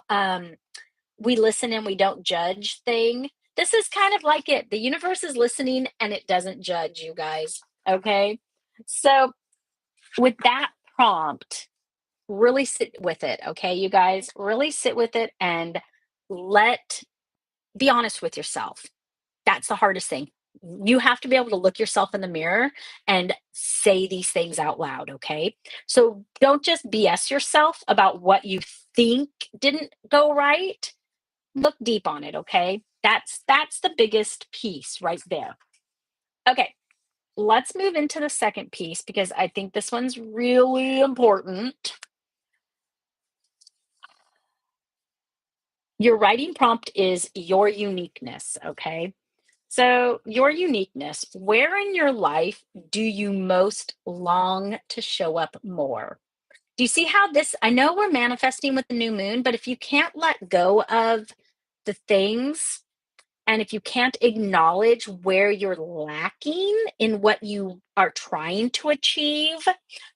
we listen and we don't judge thing. This is kind of like it. The universe is listening and it doesn't judge, you guys. Okay? So, with that prompt, really sit with it, okay, you guys? Really sit with it and let be honest with yourself. That's the hardest thing. You have to be able to look yourself in the mirror and say these things out loud, okay? So don't just BS yourself about what you think didn't go right. Look deep on it, okay? That's the biggest piece right there. Okay, let's move into the second piece because I think this one's really important. Your writing prompt is your uniqueness, okay? So, your uniqueness, where in your life do you most long to show up more? Do you see how this? I know we're manifesting with the new moon, but if you can't let go of the things, And if you can't acknowledge where you're lacking in what you are trying to achieve,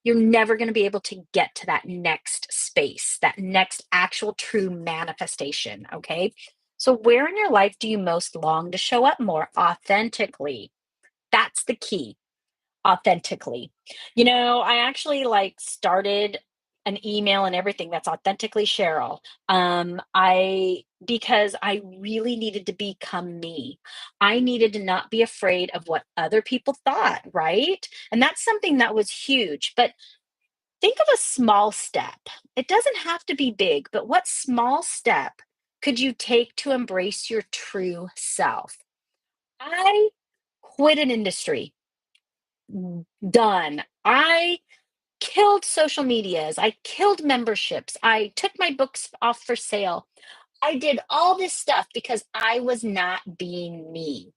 you're never going to be able to get to that next space, that next actual true manifestation. Okay. So, where in your life do you most long to show up more authentically? That's the key, authentically. I actually like started an email and everything that's authentically Cheryl. I because I really needed to become me. I needed to not be afraid of what other people thought, right? And that's something that was huge. But think of a small step. It doesn't have to be big, but what small step could you take to embrace your true self? I quit an industry. Done. I killed social medias. I killed memberships. I took my books off for sale. I did all this stuff because I was not being me.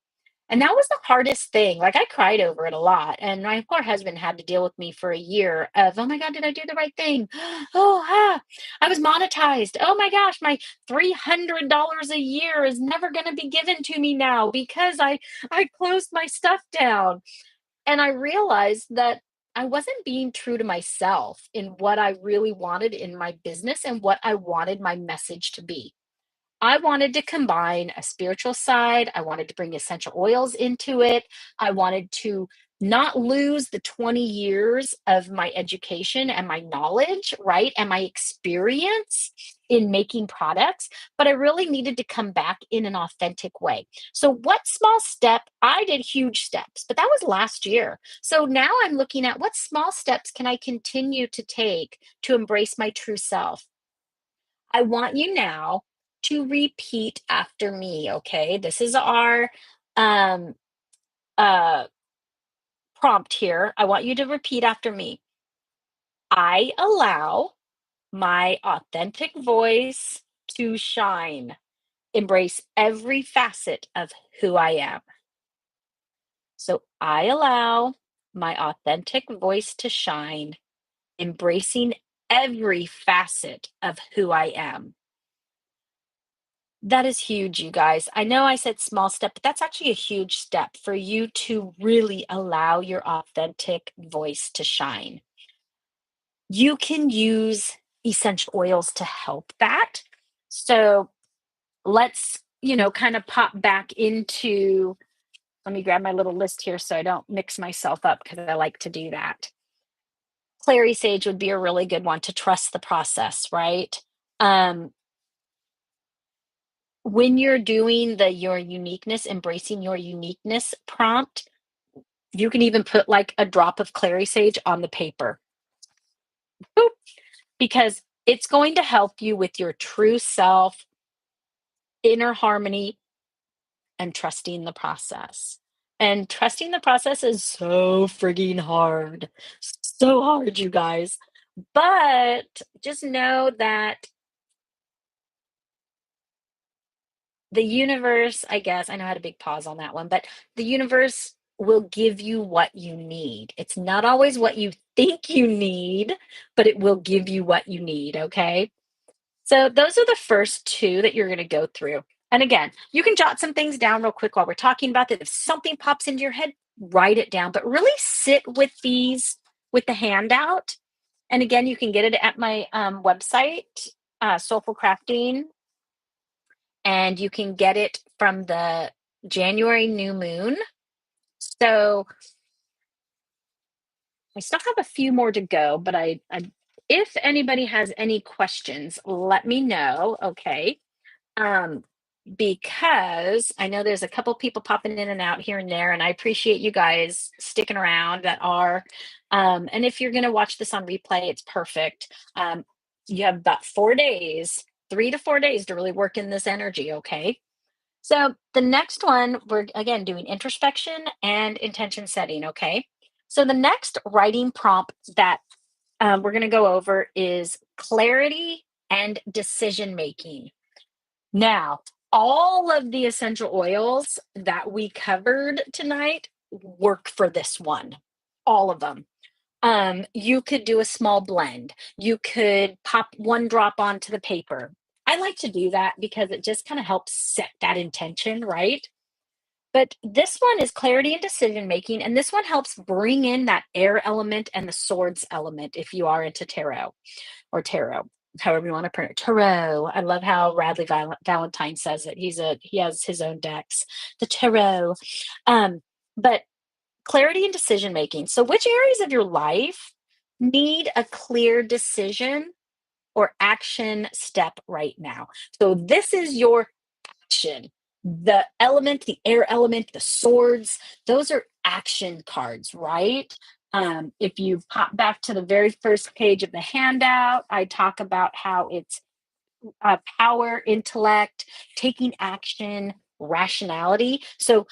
And that was the hardest thing. Like, I cried over it a lot. And my poor husband had to deal with me for a year of, oh my God, did I do the right thing? I was monetized. Oh my gosh, my $300 a year is never going to be given to me now because I closed my stuff down. And I realized that I wasn't being true to myself in what I really wanted in my business and what I wanted my message to be. I wanted to combine a spiritual side. I wanted to bring essential oils into it. I wanted to not lose the 20 years of my education and my knowledge, right? And my experience in making products, but I really needed to come back in an authentic way. So, what small step? I did huge steps, but that was last year. So now I'm looking at what small steps can I continue to take to embrace my true self. I want you now to repeat after me, okay? This is our um uh prompt here. I want you to repeat after me. I allow my authentic voice to shine. Embrace every facet of who I am. So I allow my authentic voice to shine, embracing every facet of who I am. That is huge, you guys. I know I said small step, but that's actually a huge step for you to really allow your authentic voice to shine. You can use essential oils to help that. So let's, kind of pop back into, let me grab my little list here so I don't mix myself up because I like to do that. Clary sage would be a really good one to trust the process, right? Um, when you're doing the your uniqueness, embracing your uniqueness prompt, you can even put like a drop of clary sage on the paper. Boop, because it's going to help you with your true self, inner harmony, and trusting the process. And trusting the process is so frigging hard. So hard, you guys. But just know that the universe, I guess, I know I had a big pause on that one, but the universe will give you what you need. It's not always what you think you need, but it will give you what you need. Okay. So those are the first two that you're going to go through. And again, you can jot some things down real quick while we're talking about that. If something pops into your head, write it down, but really sit with these with the handout. And again, you can get it at my website, Soulful Crafting, and you can get it from the January new moon. So I still have a few more to go, but if anybody has any questions, let me know. Okay. Um, because I know there's a couple people popping in and out here and there, and I appreciate you guys sticking around that are. And if you're going to watch this on replay, it's perfect. You have about 4 days, 3 to 4 days to really work in this energy. Okay. So the next one, we're again doing introspection and intention setting. Okay. So the next writing prompt that we're going to go over is clarity and decision making. Now, all of the essential oils that we covered tonight work for this one, all of them. You could do a small blend. You could pop one drop onto the paper. I like to do that because it just kind of helps set that intention, right? But this one is clarity and decision making, and this one helps bring in that air element and the swords element if you are into tarot, however you want to pronounce it. Tarot. I love how Radley Valentine says it. He has his own decks, the tarot. Um, but clarity and decision making. So, which areas of your life need a clear decision or action step right now? So, this is your action. The element, the air element, the swords, those are action cards, right? If you pop back to the very first page of the handout, I talk about how it's power, intellect, taking action, rationality. So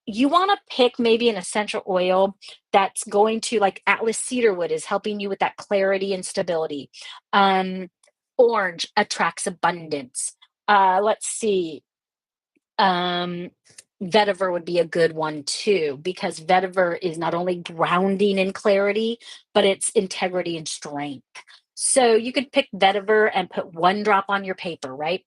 you want to pick maybe an essential oil that's going to, like Atlas cedarwood is helping you with that clarity and stability. Um, Orange attracts abundance. Let's see. Um, Vetiver would be a good one too, because vetiver is not only grounding in clarity, but it's integrity and strength. So you could pick vetiver and put one drop on your paper, right?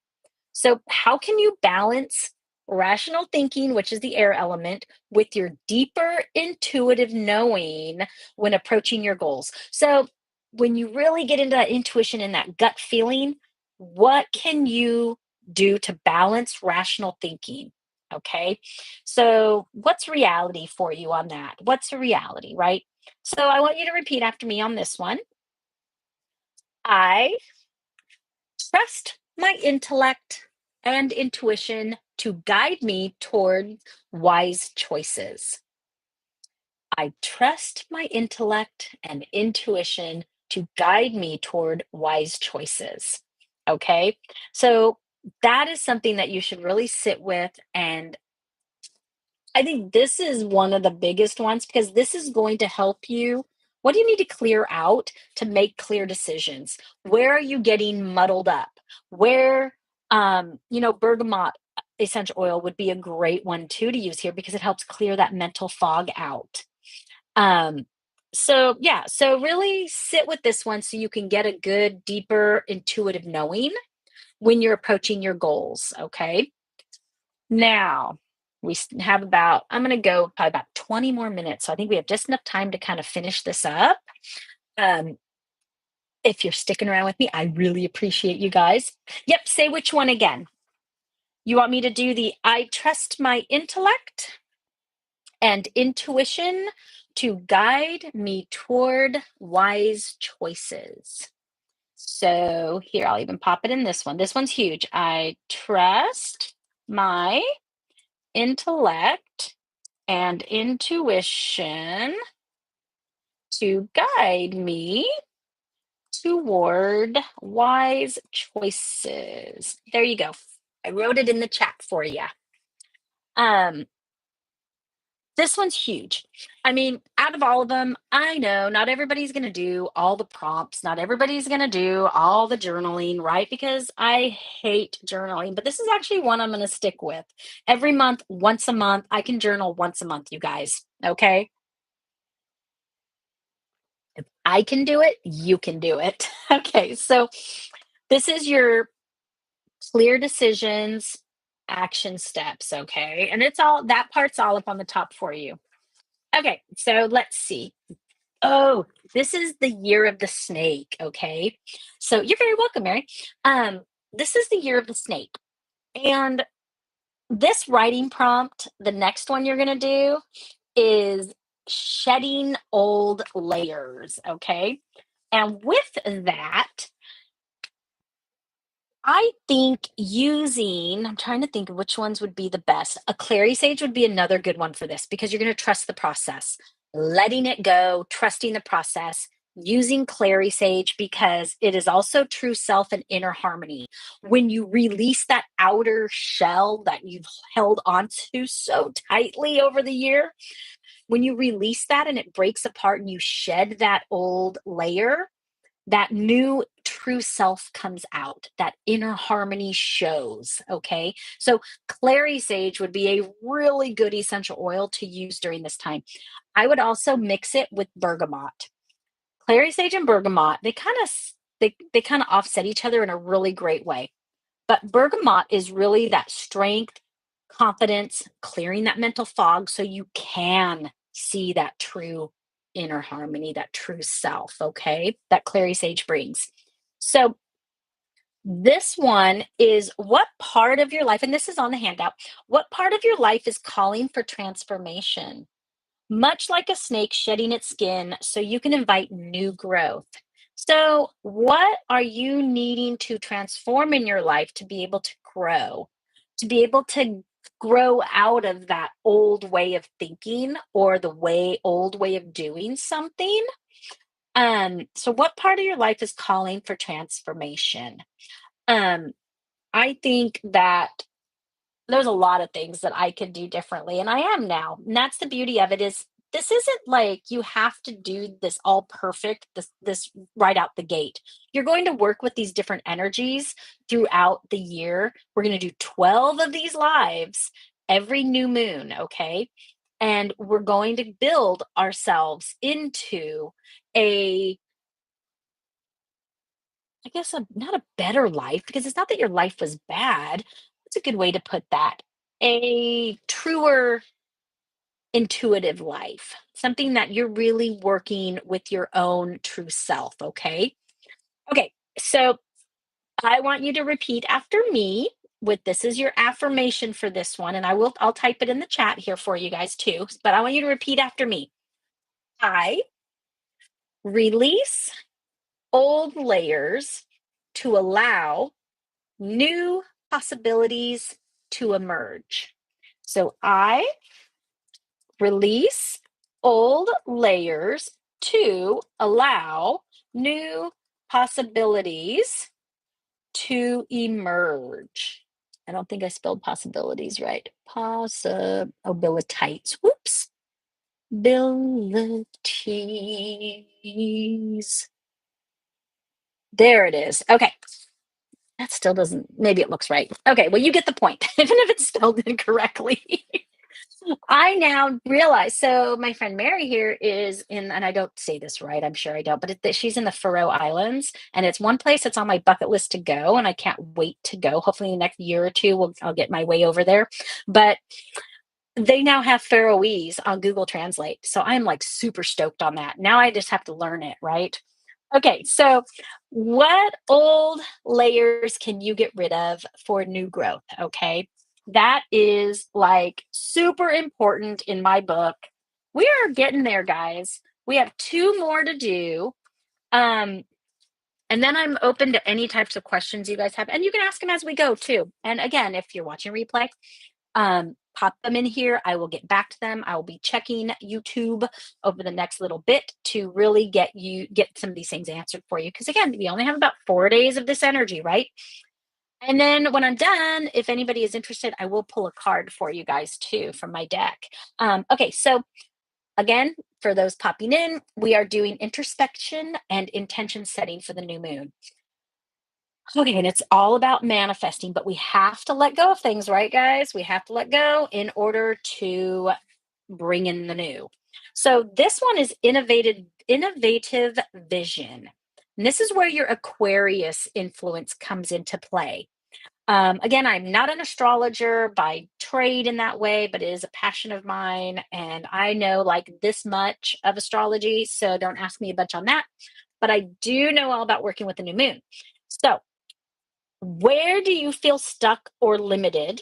So, how can you balance rational thinking, which is the air element, with your deeper intuitive knowing when approaching your goals? So, when you really get into that intuition and that gut feeling, what can you do to balance rational thinking? Okay. So, what's reality for you on that? What's a reality, right? So, I want you to repeat after me on this one. I trust my intellect and intuition to guide me toward wise choices. I trust my intellect and intuition to guide me toward wise choices. Okay. So that is something that you should really sit with. And I think this is one of the biggest ones because this is going to help you. What do you need to clear out to make clear decisions? Where are you getting muddled up? Where, bergamot essential oil would be a great one too to use here because it helps clear that mental fog out. Um, so yeah, so really sit with this one so you can get a good, deeper, intuitive knowing when you're approaching your goals. Okay. Now, have about, I'm going to go probably about 20 more minutes. So I think we have just enough time to kind of finish this up. Um, if you're sticking around with me, I really appreciate you guys. Yep, say which one again. You want me to do the I trust my intellect and intuition to guide me toward wise choices. So here, I'll even pop it in this one. This one's huge. I trust my intellect and intuition to guide me toward wise choices. There you go. I wrote it in the chat for you. Um, this one's huge. I mean, out of all of them, I know not everybody's going to do all the prompts. Not everybody's going to do all the journaling, right? Because I hate journaling, but this is actually one I'm going to stick with. Every month, once a month, I can journal once a month, you guys. Okay. If I can do it, you can do it. Okay. So this is your clear decisions, action steps. Okay. And it's all that part's all up on the top for you. Okay. So let's see. Oh, this is the year of the snake. Okay. So you're very welcome, Mary. Um, this is the year of the snake. And this writing prompt, the next one you're going to do is shedding old layers. Okay. And with that, I think I'm trying to think of which ones would be the best. A clary sage would be another good one for this because you're going to trust the process, letting it go, trusting the process, using clary sage because it is also true self and inner harmony. When you release that outer shell that you've held onto so tightly over the year, when you release that and it breaks apart and you shed that old layer, that new true self comes out, that inner harmony shows. Okay. So, clary sage would be a really good essential oil to use during this time. I would also mix it with bergamot. Clary sage and bergamot, they kind of offset each other in a really great way. But bergamot is really that strength, confidence, clearing that mental fog so you can see that true inner harmony, that true self, okay? That clary sage brings. So, this one is what part of your life, and this is on the handout, what part of your life is calling for transformation? Much like a snake shedding its skin so you can invite new growth. So, what are you needing to transform in your life to be able to grow? To be able to grow out of that old way of thinking or the old way of doing something? So what part of your life is calling for transformation? Um, I think that there's a lot of things that I could do differently, and I am now. And that's the beauty of it is this isn't like you have to do this all perfect, this right out the gate. You're going to work with these different energies throughout the year. We're going to do 12 of these lives every new moon, okay? And we're going to build ourselves into a I guess not a better life because it's not that your life was bad. That's a good way to put that. A truer intuitive life, something that you're really working with your own true self. Okay. Okay. So I want you to repeat after me with this is your affirmation for this one. And I'll type it in the chat here for you guys too. But I want you to repeat after me. I release old layers to allow new possibilities to emerge. So I release old layers to allow new possibilities to emerge. I don't think I spelled possibilities right. Possibilities. Whoops. Abilities. There it is. Okay. That still doesn't, maybe it looks right. Okay, well, you get the point, even if it's spelled incorrectly. I now realize, so my friend Mary here is in, and I don't say this right, I'm sure I don't, but she's in the Faroe Islands, and it's one place that's on my bucket list to go, and I can't wait to go. Hopefully, in the next year or two, I'll get my way over there. But they now have Faroese on Google Translate, so I'm like super stoked on that. Now I just have to learn it, right? Okay, so what old layers can you get rid of for new growth? Okay, that is like super important in my book. We are getting there, guys. We have two more to do. Um, and then I'm open to any types of questions you guys have, and you can ask them as we go too. And again, if you're watching replay, pop them in here. I will get back to them. I will be checking YouTube over the next little bit to really get some of these things answered for you. Because again, we only have about 4 days of this energy, right? And then when I'm done, if anybody is interested, I will pull a card for you guys too from my deck. Okay, so again, for those popping in, we are doing introspection and intention setting for the new moon. Okay, and it's all about manifesting, but we have to let go of things, right, guys? We have to let go in order to bring in the new. So this one is innovative vision. And this is where your Aquarius influence comes into play. Again, I'm not an astrologer by trade in that way, but it is a passion of mine. And I know like this much of astrology, so don't ask me a bunch on that. But I do know all about working with the new moon. So where do you feel stuck or limited?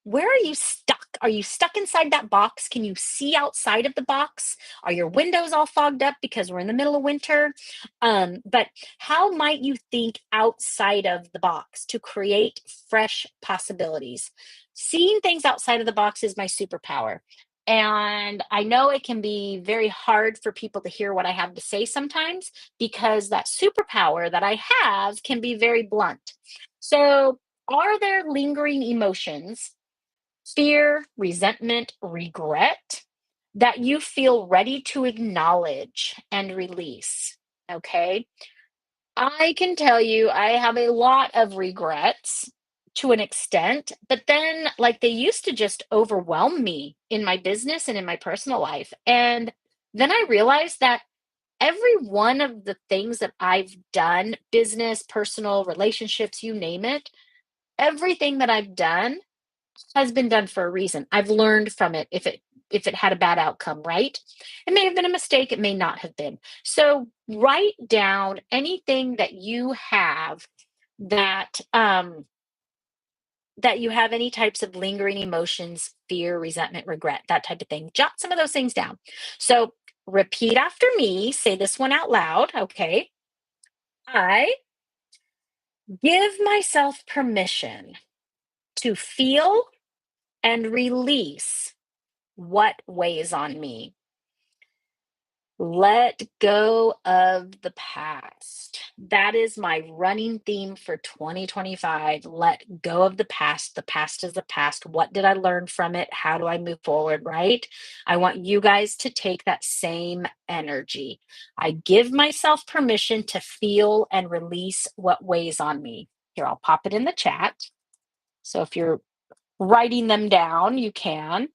Where are you stuck? Are you stuck inside that box? Can you see outside of the box? Are your windows all fogged up because we're in the middle of winter? But how might you think outside of the box to create fresh possibilities? Seeing things outside of the box is my superpower. And I know it can be very hard for people to hear what I have to say sometimes because that superpower that I have can be very blunt. So, are there lingering emotions, fear, resentment, regret that you feel ready to acknowledge and release? Okay. I can tell you, I have a lot of regrets to an extent, but then, like, they used to just overwhelm me in my business and in my personal life. And then I realized that every one of the things that I've done, business, personal, relationships, you name it, everything that I've done has been done for a reason. I've learned from it if it had a bad outcome, right? It may have been a mistake, it may not have been. So write down anything that you have that that you have any types of lingering emotions, fear, resentment, regret, that type of thing. Jot some of those things down. So repeat after me, say this one out loud, okay? I give myself permission to feel and release what weighs on me. Let go of the past. That is my running theme for 2025. Let go of the past. The past is the past. What did I learn from it? How do I move forward? Right? I want you guys to take that same energy. I give myself permission to feel and release what weighs on me. Here, I'll pop it in the chat. So if you're writing them down, you can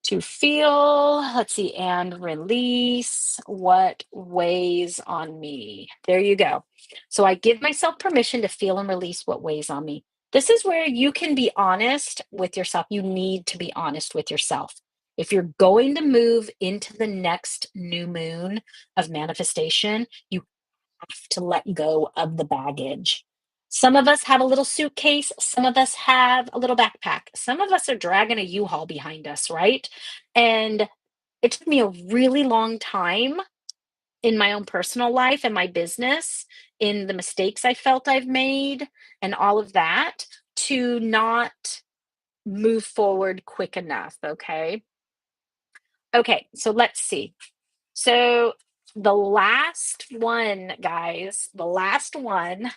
to feel, let's see, and release what weighs on me. There you go. So I give myself permission to feel and release what weighs on me. This is where you can be honest with yourself. You need to be honest with yourself. If you're going to move into the next new moon of manifestation, you have to let go of the baggage. Some of us have a little suitcase, some of us have a little backpack, some of us are dragging a U-Haul behind us, right? And it took me a really long time in my own personal life and my business, in the mistakes I felt I've made and all of that, to not move forward quick enough. Okay. Okay. So let's see. So the last one, guys, the last one,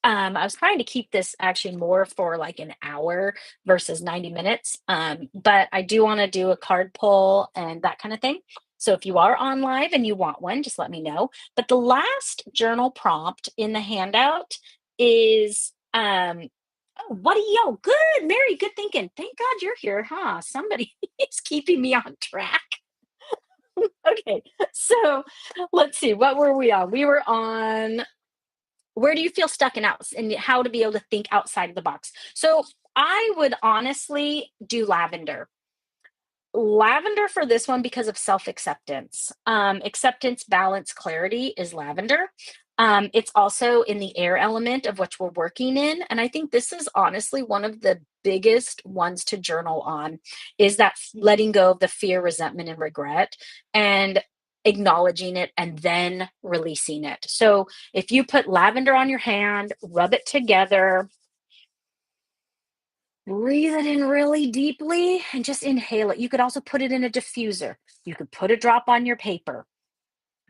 I was trying to keep this actually more for like an hour versus 90 minutes. But I do want to do a card pull and that kind of thing. So if you are on live and you want one, just let me know. But the last journal prompt in the handout is oh, what do you, good, Mary, good thinking. Thank God you're here, huh? Somebody is keeping me on track. Okay, so let's see, what were we on? We were on where do you feel stuck and out and how to be able to think outside of the box. So I would honestly do lavender. Lavender for this one because of self-acceptance. Acceptance, balance, clarity is lavender. It's also in the air element of which we're working in. And I think this is honestly one of the biggest ones to journal on, is that letting go of the fear, resentment, and regret, and acknowledging it and then releasing it. So if you put lavender on your hand, rub it together, breathe it in really deeply and just inhale it. You could also put it in a diffuser. You could put a drop on your paper.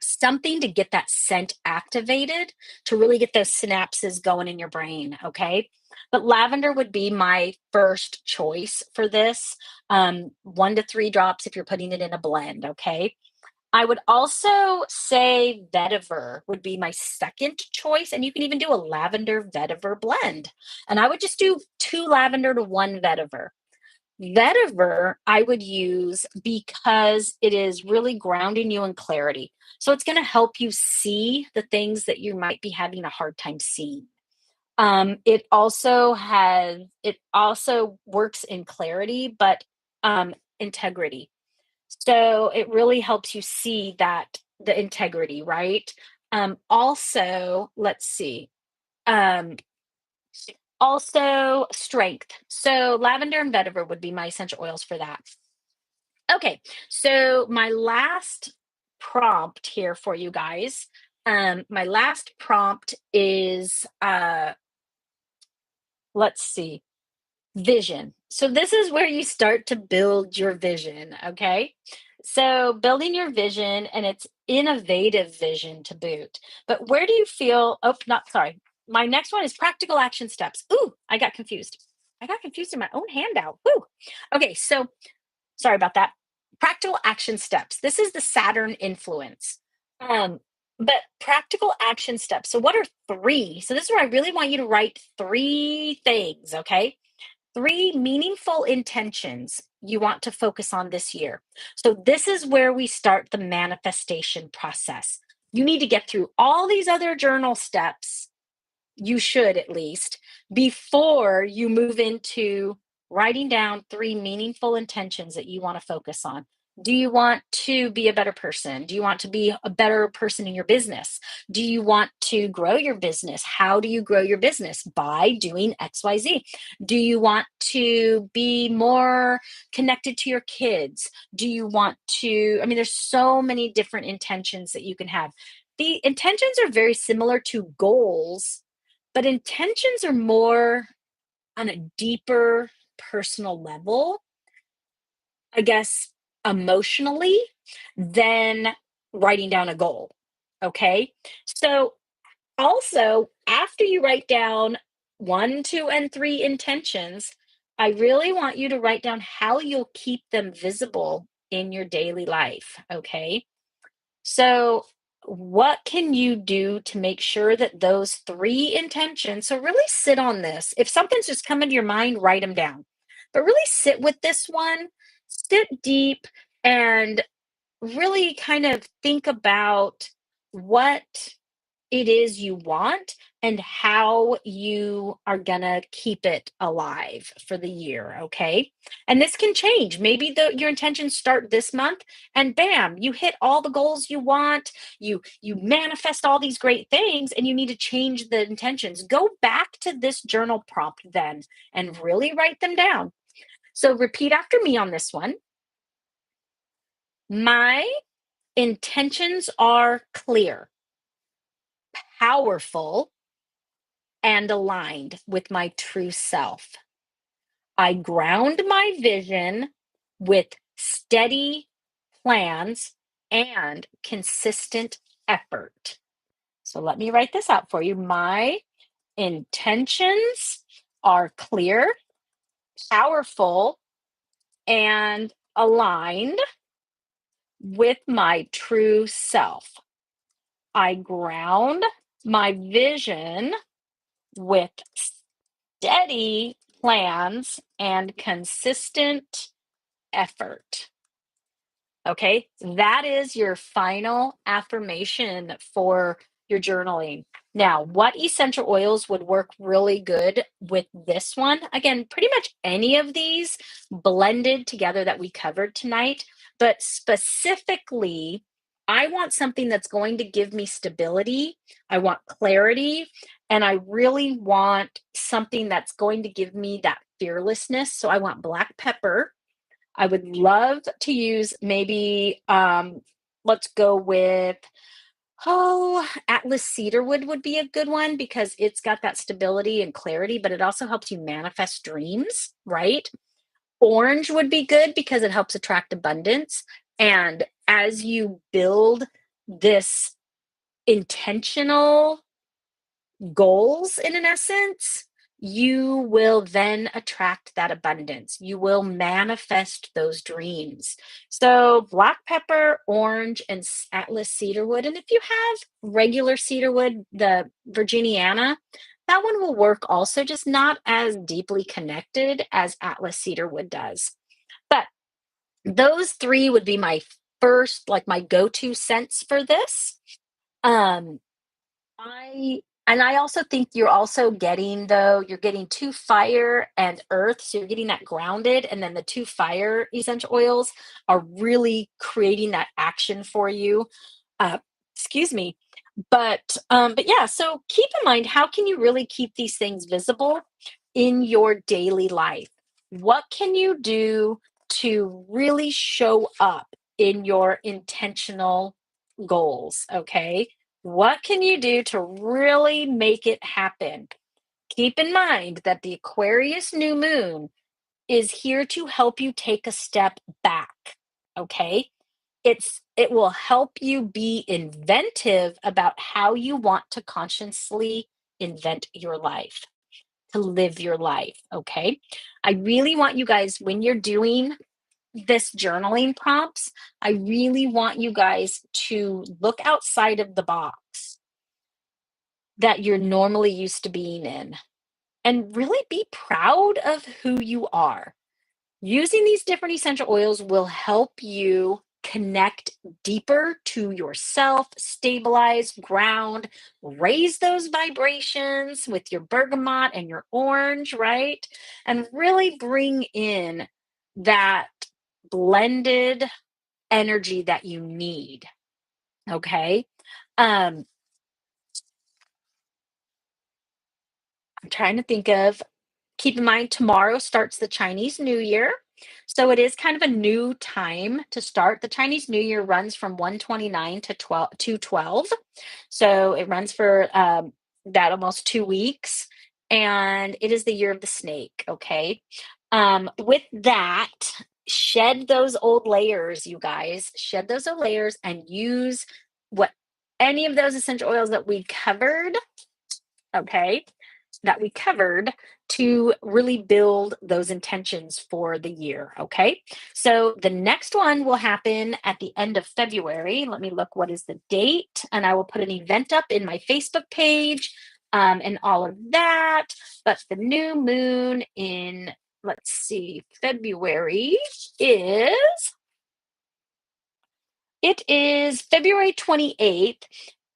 Something to get that scent activated to really get those synapses going in your brain. Okay. But lavender would be my first choice for this. 1 to 3 drops if you're putting it in a blend. Okay. I would also say vetiver would be my second choice, and you can even do a lavender vetiver blend. And I would just do 2 lavender to 1 vetiver. Vetiver I would use because it is really grounding you in clarity. So it's going to help you see the things that you might be having a hard time seeing. It also works in clarity, but integrity. So it really helps you see that the integrity, right? Also, let's see. Um, Also strength. So lavender and vetiver would be my essential oils for that. Okay, so my last prompt here for you guys. My last prompt is let's see, vision. So this is where you start to build your vision, okay? So building your vision, and it's innovative vision to boot. But where do you feel, oh, not sorry. My next one is practical action steps. Ooh, I got confused. I got confused in my own handout. Ooh. Okay, so sorry about that. Practical action steps. This is the Saturn influence. Um, but practical action steps. So what are 3? So this is where I really want you to write 3 things, okay? 3 meaningful intentions you want to focus on this year. So, this is where we start the manifestation process. You need to get through all these other journal steps, you should at least, before you move into writing down 3 meaningful intentions that you want to focus on. Do you want to be a better person? Do you want to be a better person in your business? Do you want to grow your business? How do you grow your business? By doing XYZ. Do you want to be more connected to your kids? Do you want to, I mean, there's so many different intentions that you can have. The intentions are very similar to goals, but intentions are more on a deeper personal level, I guess, emotionally, than writing down a goal. Okay. So, also, after you write down 1, 2, and 3 intentions, I really want you to write down how you'll keep them visible in your daily life. Okay. So, what can you do to make sure that those 3 intentions, so really sit on this. If something's just coming to your mind, write them down. But really sit with this one, sit deep, and really kind of think about what it is you want and how you are going to keep it alive for the year, okay? And this can change. Maybe your intentions start this month and bam, you hit all the goals you want. You manifest all these great things and you need to change the intentions. Go back to this journal prompt then and really write them down. So repeat after me on this one. My intentions are clear, powerful, and aligned with my true self. I ground my vision with steady plans and consistent effort. So let me write this out for you. My intentions are clear, powerful, and aligned with my true self. I ground my vision with steady plans and consistent effort. Okay, that is your final affirmation for your journaling. Now, what essential oils would work really good with this one? Again, pretty much any of these blended together that we covered tonight, but specifically, I want something that's going to give me stability. I want clarity, and I really want something that's going to give me that fearlessness. So I want black pepper. I would love to use maybe, let's go with, oh, Atlas cedarwood would be a good one because it's got that stability and clarity, but it also helps you manifest dreams, right? Orange would be good because it helps attract abundance. And as you build this intentional goals in an essence, you will then attract that abundance. You will manifest those dreams. So, black pepper, orange, and Atlas cedarwood. And if you have regular cedarwood, the Virginiana, that one will work also, just not as deeply connected as Atlas cedarwood does. But those 3 would be my first, like my go to scents for this. Um, I also think you're also getting, though, you're getting 2 fire and earth, so you're getting that grounded, and then the 2 fire essential oils are really creating that action for you. Uh, excuse me. But yeah, so keep in mind, how can you really keep these things visible in your daily life? What can you do to really show up in your intentional goals? Okay. What can you do to really make it happen? Keep in mind that the Aquarius new moon is here to help you take a step back. Okay. It will help you be inventive about how you want to consciously invent your life, to live your life. Okay. I really want you guys, when you're doing this journaling prompts, I really want you guys to look outside of the box that you're normally used to being in and really be proud of who you are. Using these different essential oils will help you connect deeper to yourself, stabilize, ground, raise those vibrations with your bergamot and your orange, right? And really bring in that blended energy that you need. Okay. Um, I'm trying to think of Keep in mind, tomorrow starts the Chinese New Year. So it is kind of a new time to start. The Chinese New Year runs from 129 to 12. So it runs for that almost 2 weeks. And it is the year of the snake. Okay. With that, shed those old layers, you guys. Shed those old layers and use what any of those essential oils that we covered. Okay, that we covered to really build those intentions for the year. Okay. So the next one will happen at the end of February. Let me look what is the date, and I will put an event up in my Facebook page and all of that. But the new moon in, let's see, February is. It is February 28th,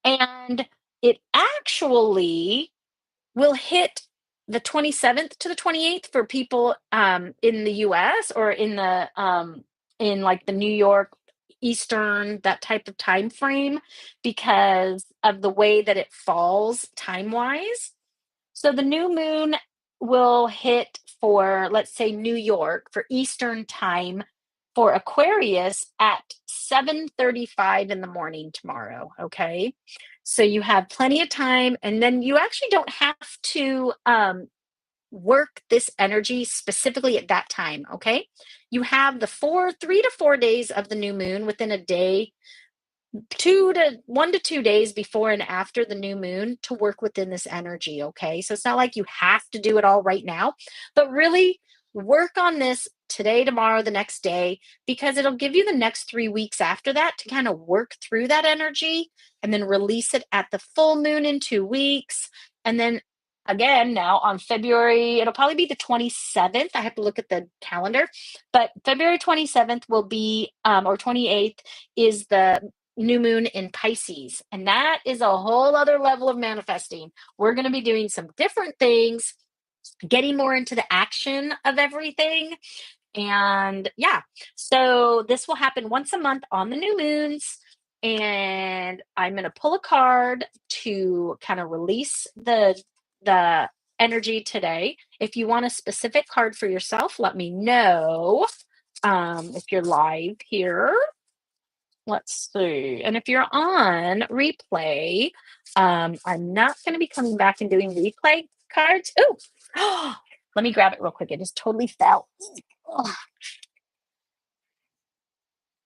and it actually will hit the 27th to the 28th for people in the US or in like the New York Eastern, that type of time frame, because of the way that it falls time wise. So the new moon will hit for, let's say, New York for Eastern time for Aquarius at 7:35 in the morning tomorrow. Okay. So you have plenty of time, and then you actually don't have to work this energy specifically at that time. Okay. You have the 3 to 4 days of the new moon within a day, 1 to 2 days before and after the new moon to work within this energy. Okay. So it's not like you have to do it all right now, but really work on this today, tomorrow, the next day, because it'll give you the next 3 weeks after that to kind of work through that energy and then release it at the full moon in 2 weeks. And then again, now on February, it'll probably be the 27th. I have to look at the calendar, but February 27th will be, or 28th is the new moon in Pisces. And that is a whole other level of manifesting. We're going to be doing some different things, getting more into the action of everything. And yeah, so this will happen once a month on the new moons. And I'm going to pull a card to kind of release the energy today. If you want a specific card for yourself, let me know. If you're live here, let's see. And if you're on replay, I'm not going to be coming back and doing replay cards. Oh, let me grab it real quick. It just totally fell. Ugh.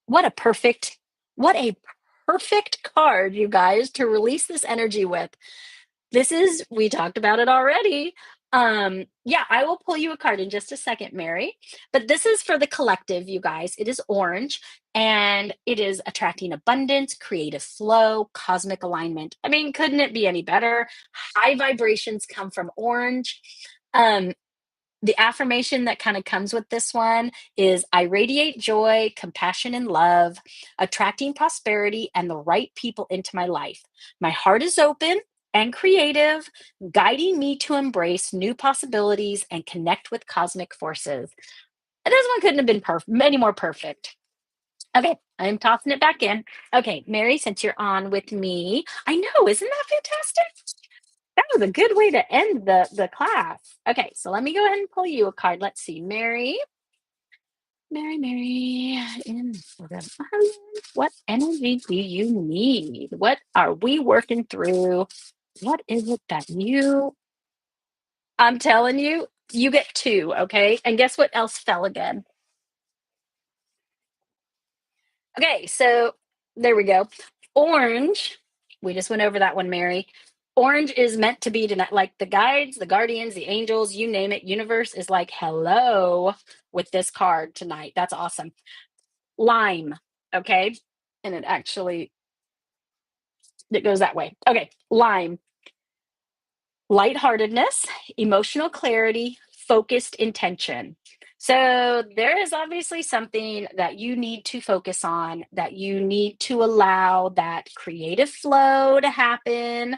What a perfect, what a perfect card, you guys, to release this energy with. We talked about it already. Yeah, I will pull you a card in just a second, Mary. But this is for the collective, you guys. It is orange, and it is attracting abundance, creative flow, cosmic alignment. I mean, couldn't it be any better? High vibrations come from orange. Um, the affirmation that kind of comes with this one is: I radiate joy, compassion, and love, attracting prosperity and the right people into my life. My heart is open and creative, guiding me to embrace new possibilities and connect with cosmic forces. And this one couldn't have been any more perfect. Okay, I'm tossing it back in. Okay, Mary, since you're on with me, I know, isn't that fantastic? That was a good way to end the class. Okay, so let me go ahead and pull you a card. Let's see, Mary. Mary, in the what energy do you need? What are we working through? What is it that I'm telling you, you get two, okay? And guess what else fell again? Okay, so there we go. Orange, we just went over that one, Mary. Orange is meant to be tonight, like the guides, the guardians, the angels, you name it. Universe is like, hello with this card tonight. That's awesome. Lime, okay? And it goes that way. Okay, lime, lightheartedness, emotional clarity, focused intention. So there is obviously something that you need to focus on, that you need to allow that creative flow to happen.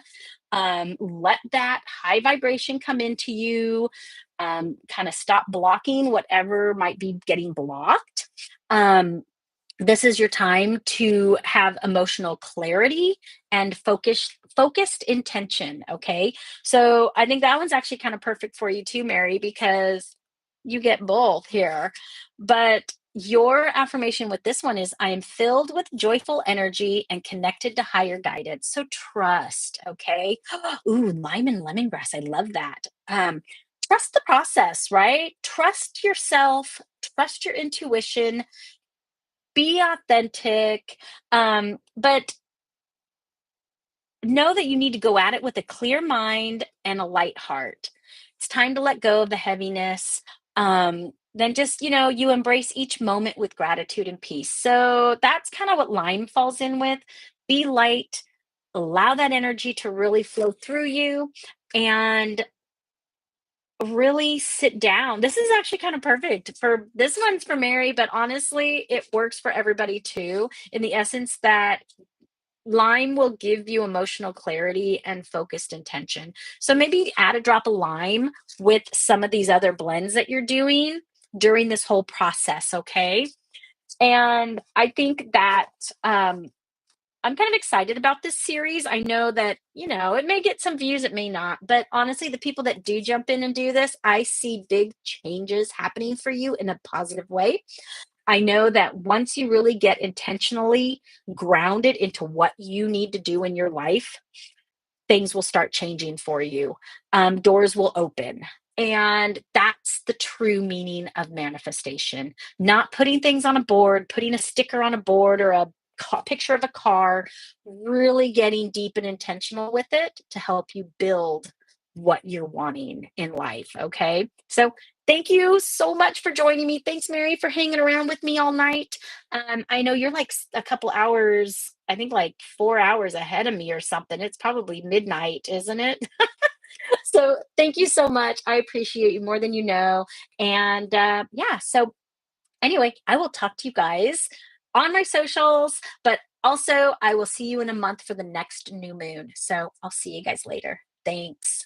Let that high vibration come into you. Kind of stop blocking whatever might be getting blocked. Um, this is your time to have emotional clarity and focused intention. Okay, so I think that one's actually kind of perfect for you too, Mary, because you get both here. But your affirmation with this one is, I am filled with joyful energy and connected to higher guidance, so trust. Okay. Ooh, lime and lemongrass, I love that. Trust the process, right? Trust yourself, trust your intuition, be authentic, but know that you need to go at it with a clear mind and a light heart. It's time to let go of the heaviness. Then just, you embrace each moment with gratitude and peace. So that's kind of what Lime falls in with. Be light, allow that energy to really flow through you, and really sit down. This is actually kind of perfect for this one's for Mary, but honestly, it works for everybody too, in the essence that lime will give you emotional clarity and focused intention. So maybe add a drop of lime with some of these other blends that you're doing during this whole process, okay? And I think that I'm kind of excited about this series. I know that, it may get some views, it may not, but honestly, the people that do jump in and do this, I see big changes happening for you in a positive way. I know that once you really get intentionally grounded into what you need to do in your life, things will start changing for you. Doors will open. And that's the true meaning of manifestation. Not putting things on a board, putting a sticker on a board or a picture of a car, really getting deep and intentional with it to help you build what you're wanting in life. Okay. So thank you so much for joining me. Thanks, Mary, for hanging around with me all night. I know you're like a couple hours, I think like 4 hours ahead of me or something. It's probably midnight, isn't it? So thank you so much. I appreciate you more than you know. And yeah, so anyway, I will talk to you guys on my socials, but also I will see you in a month for the next new moon. So I'll see you guys later. Thanks.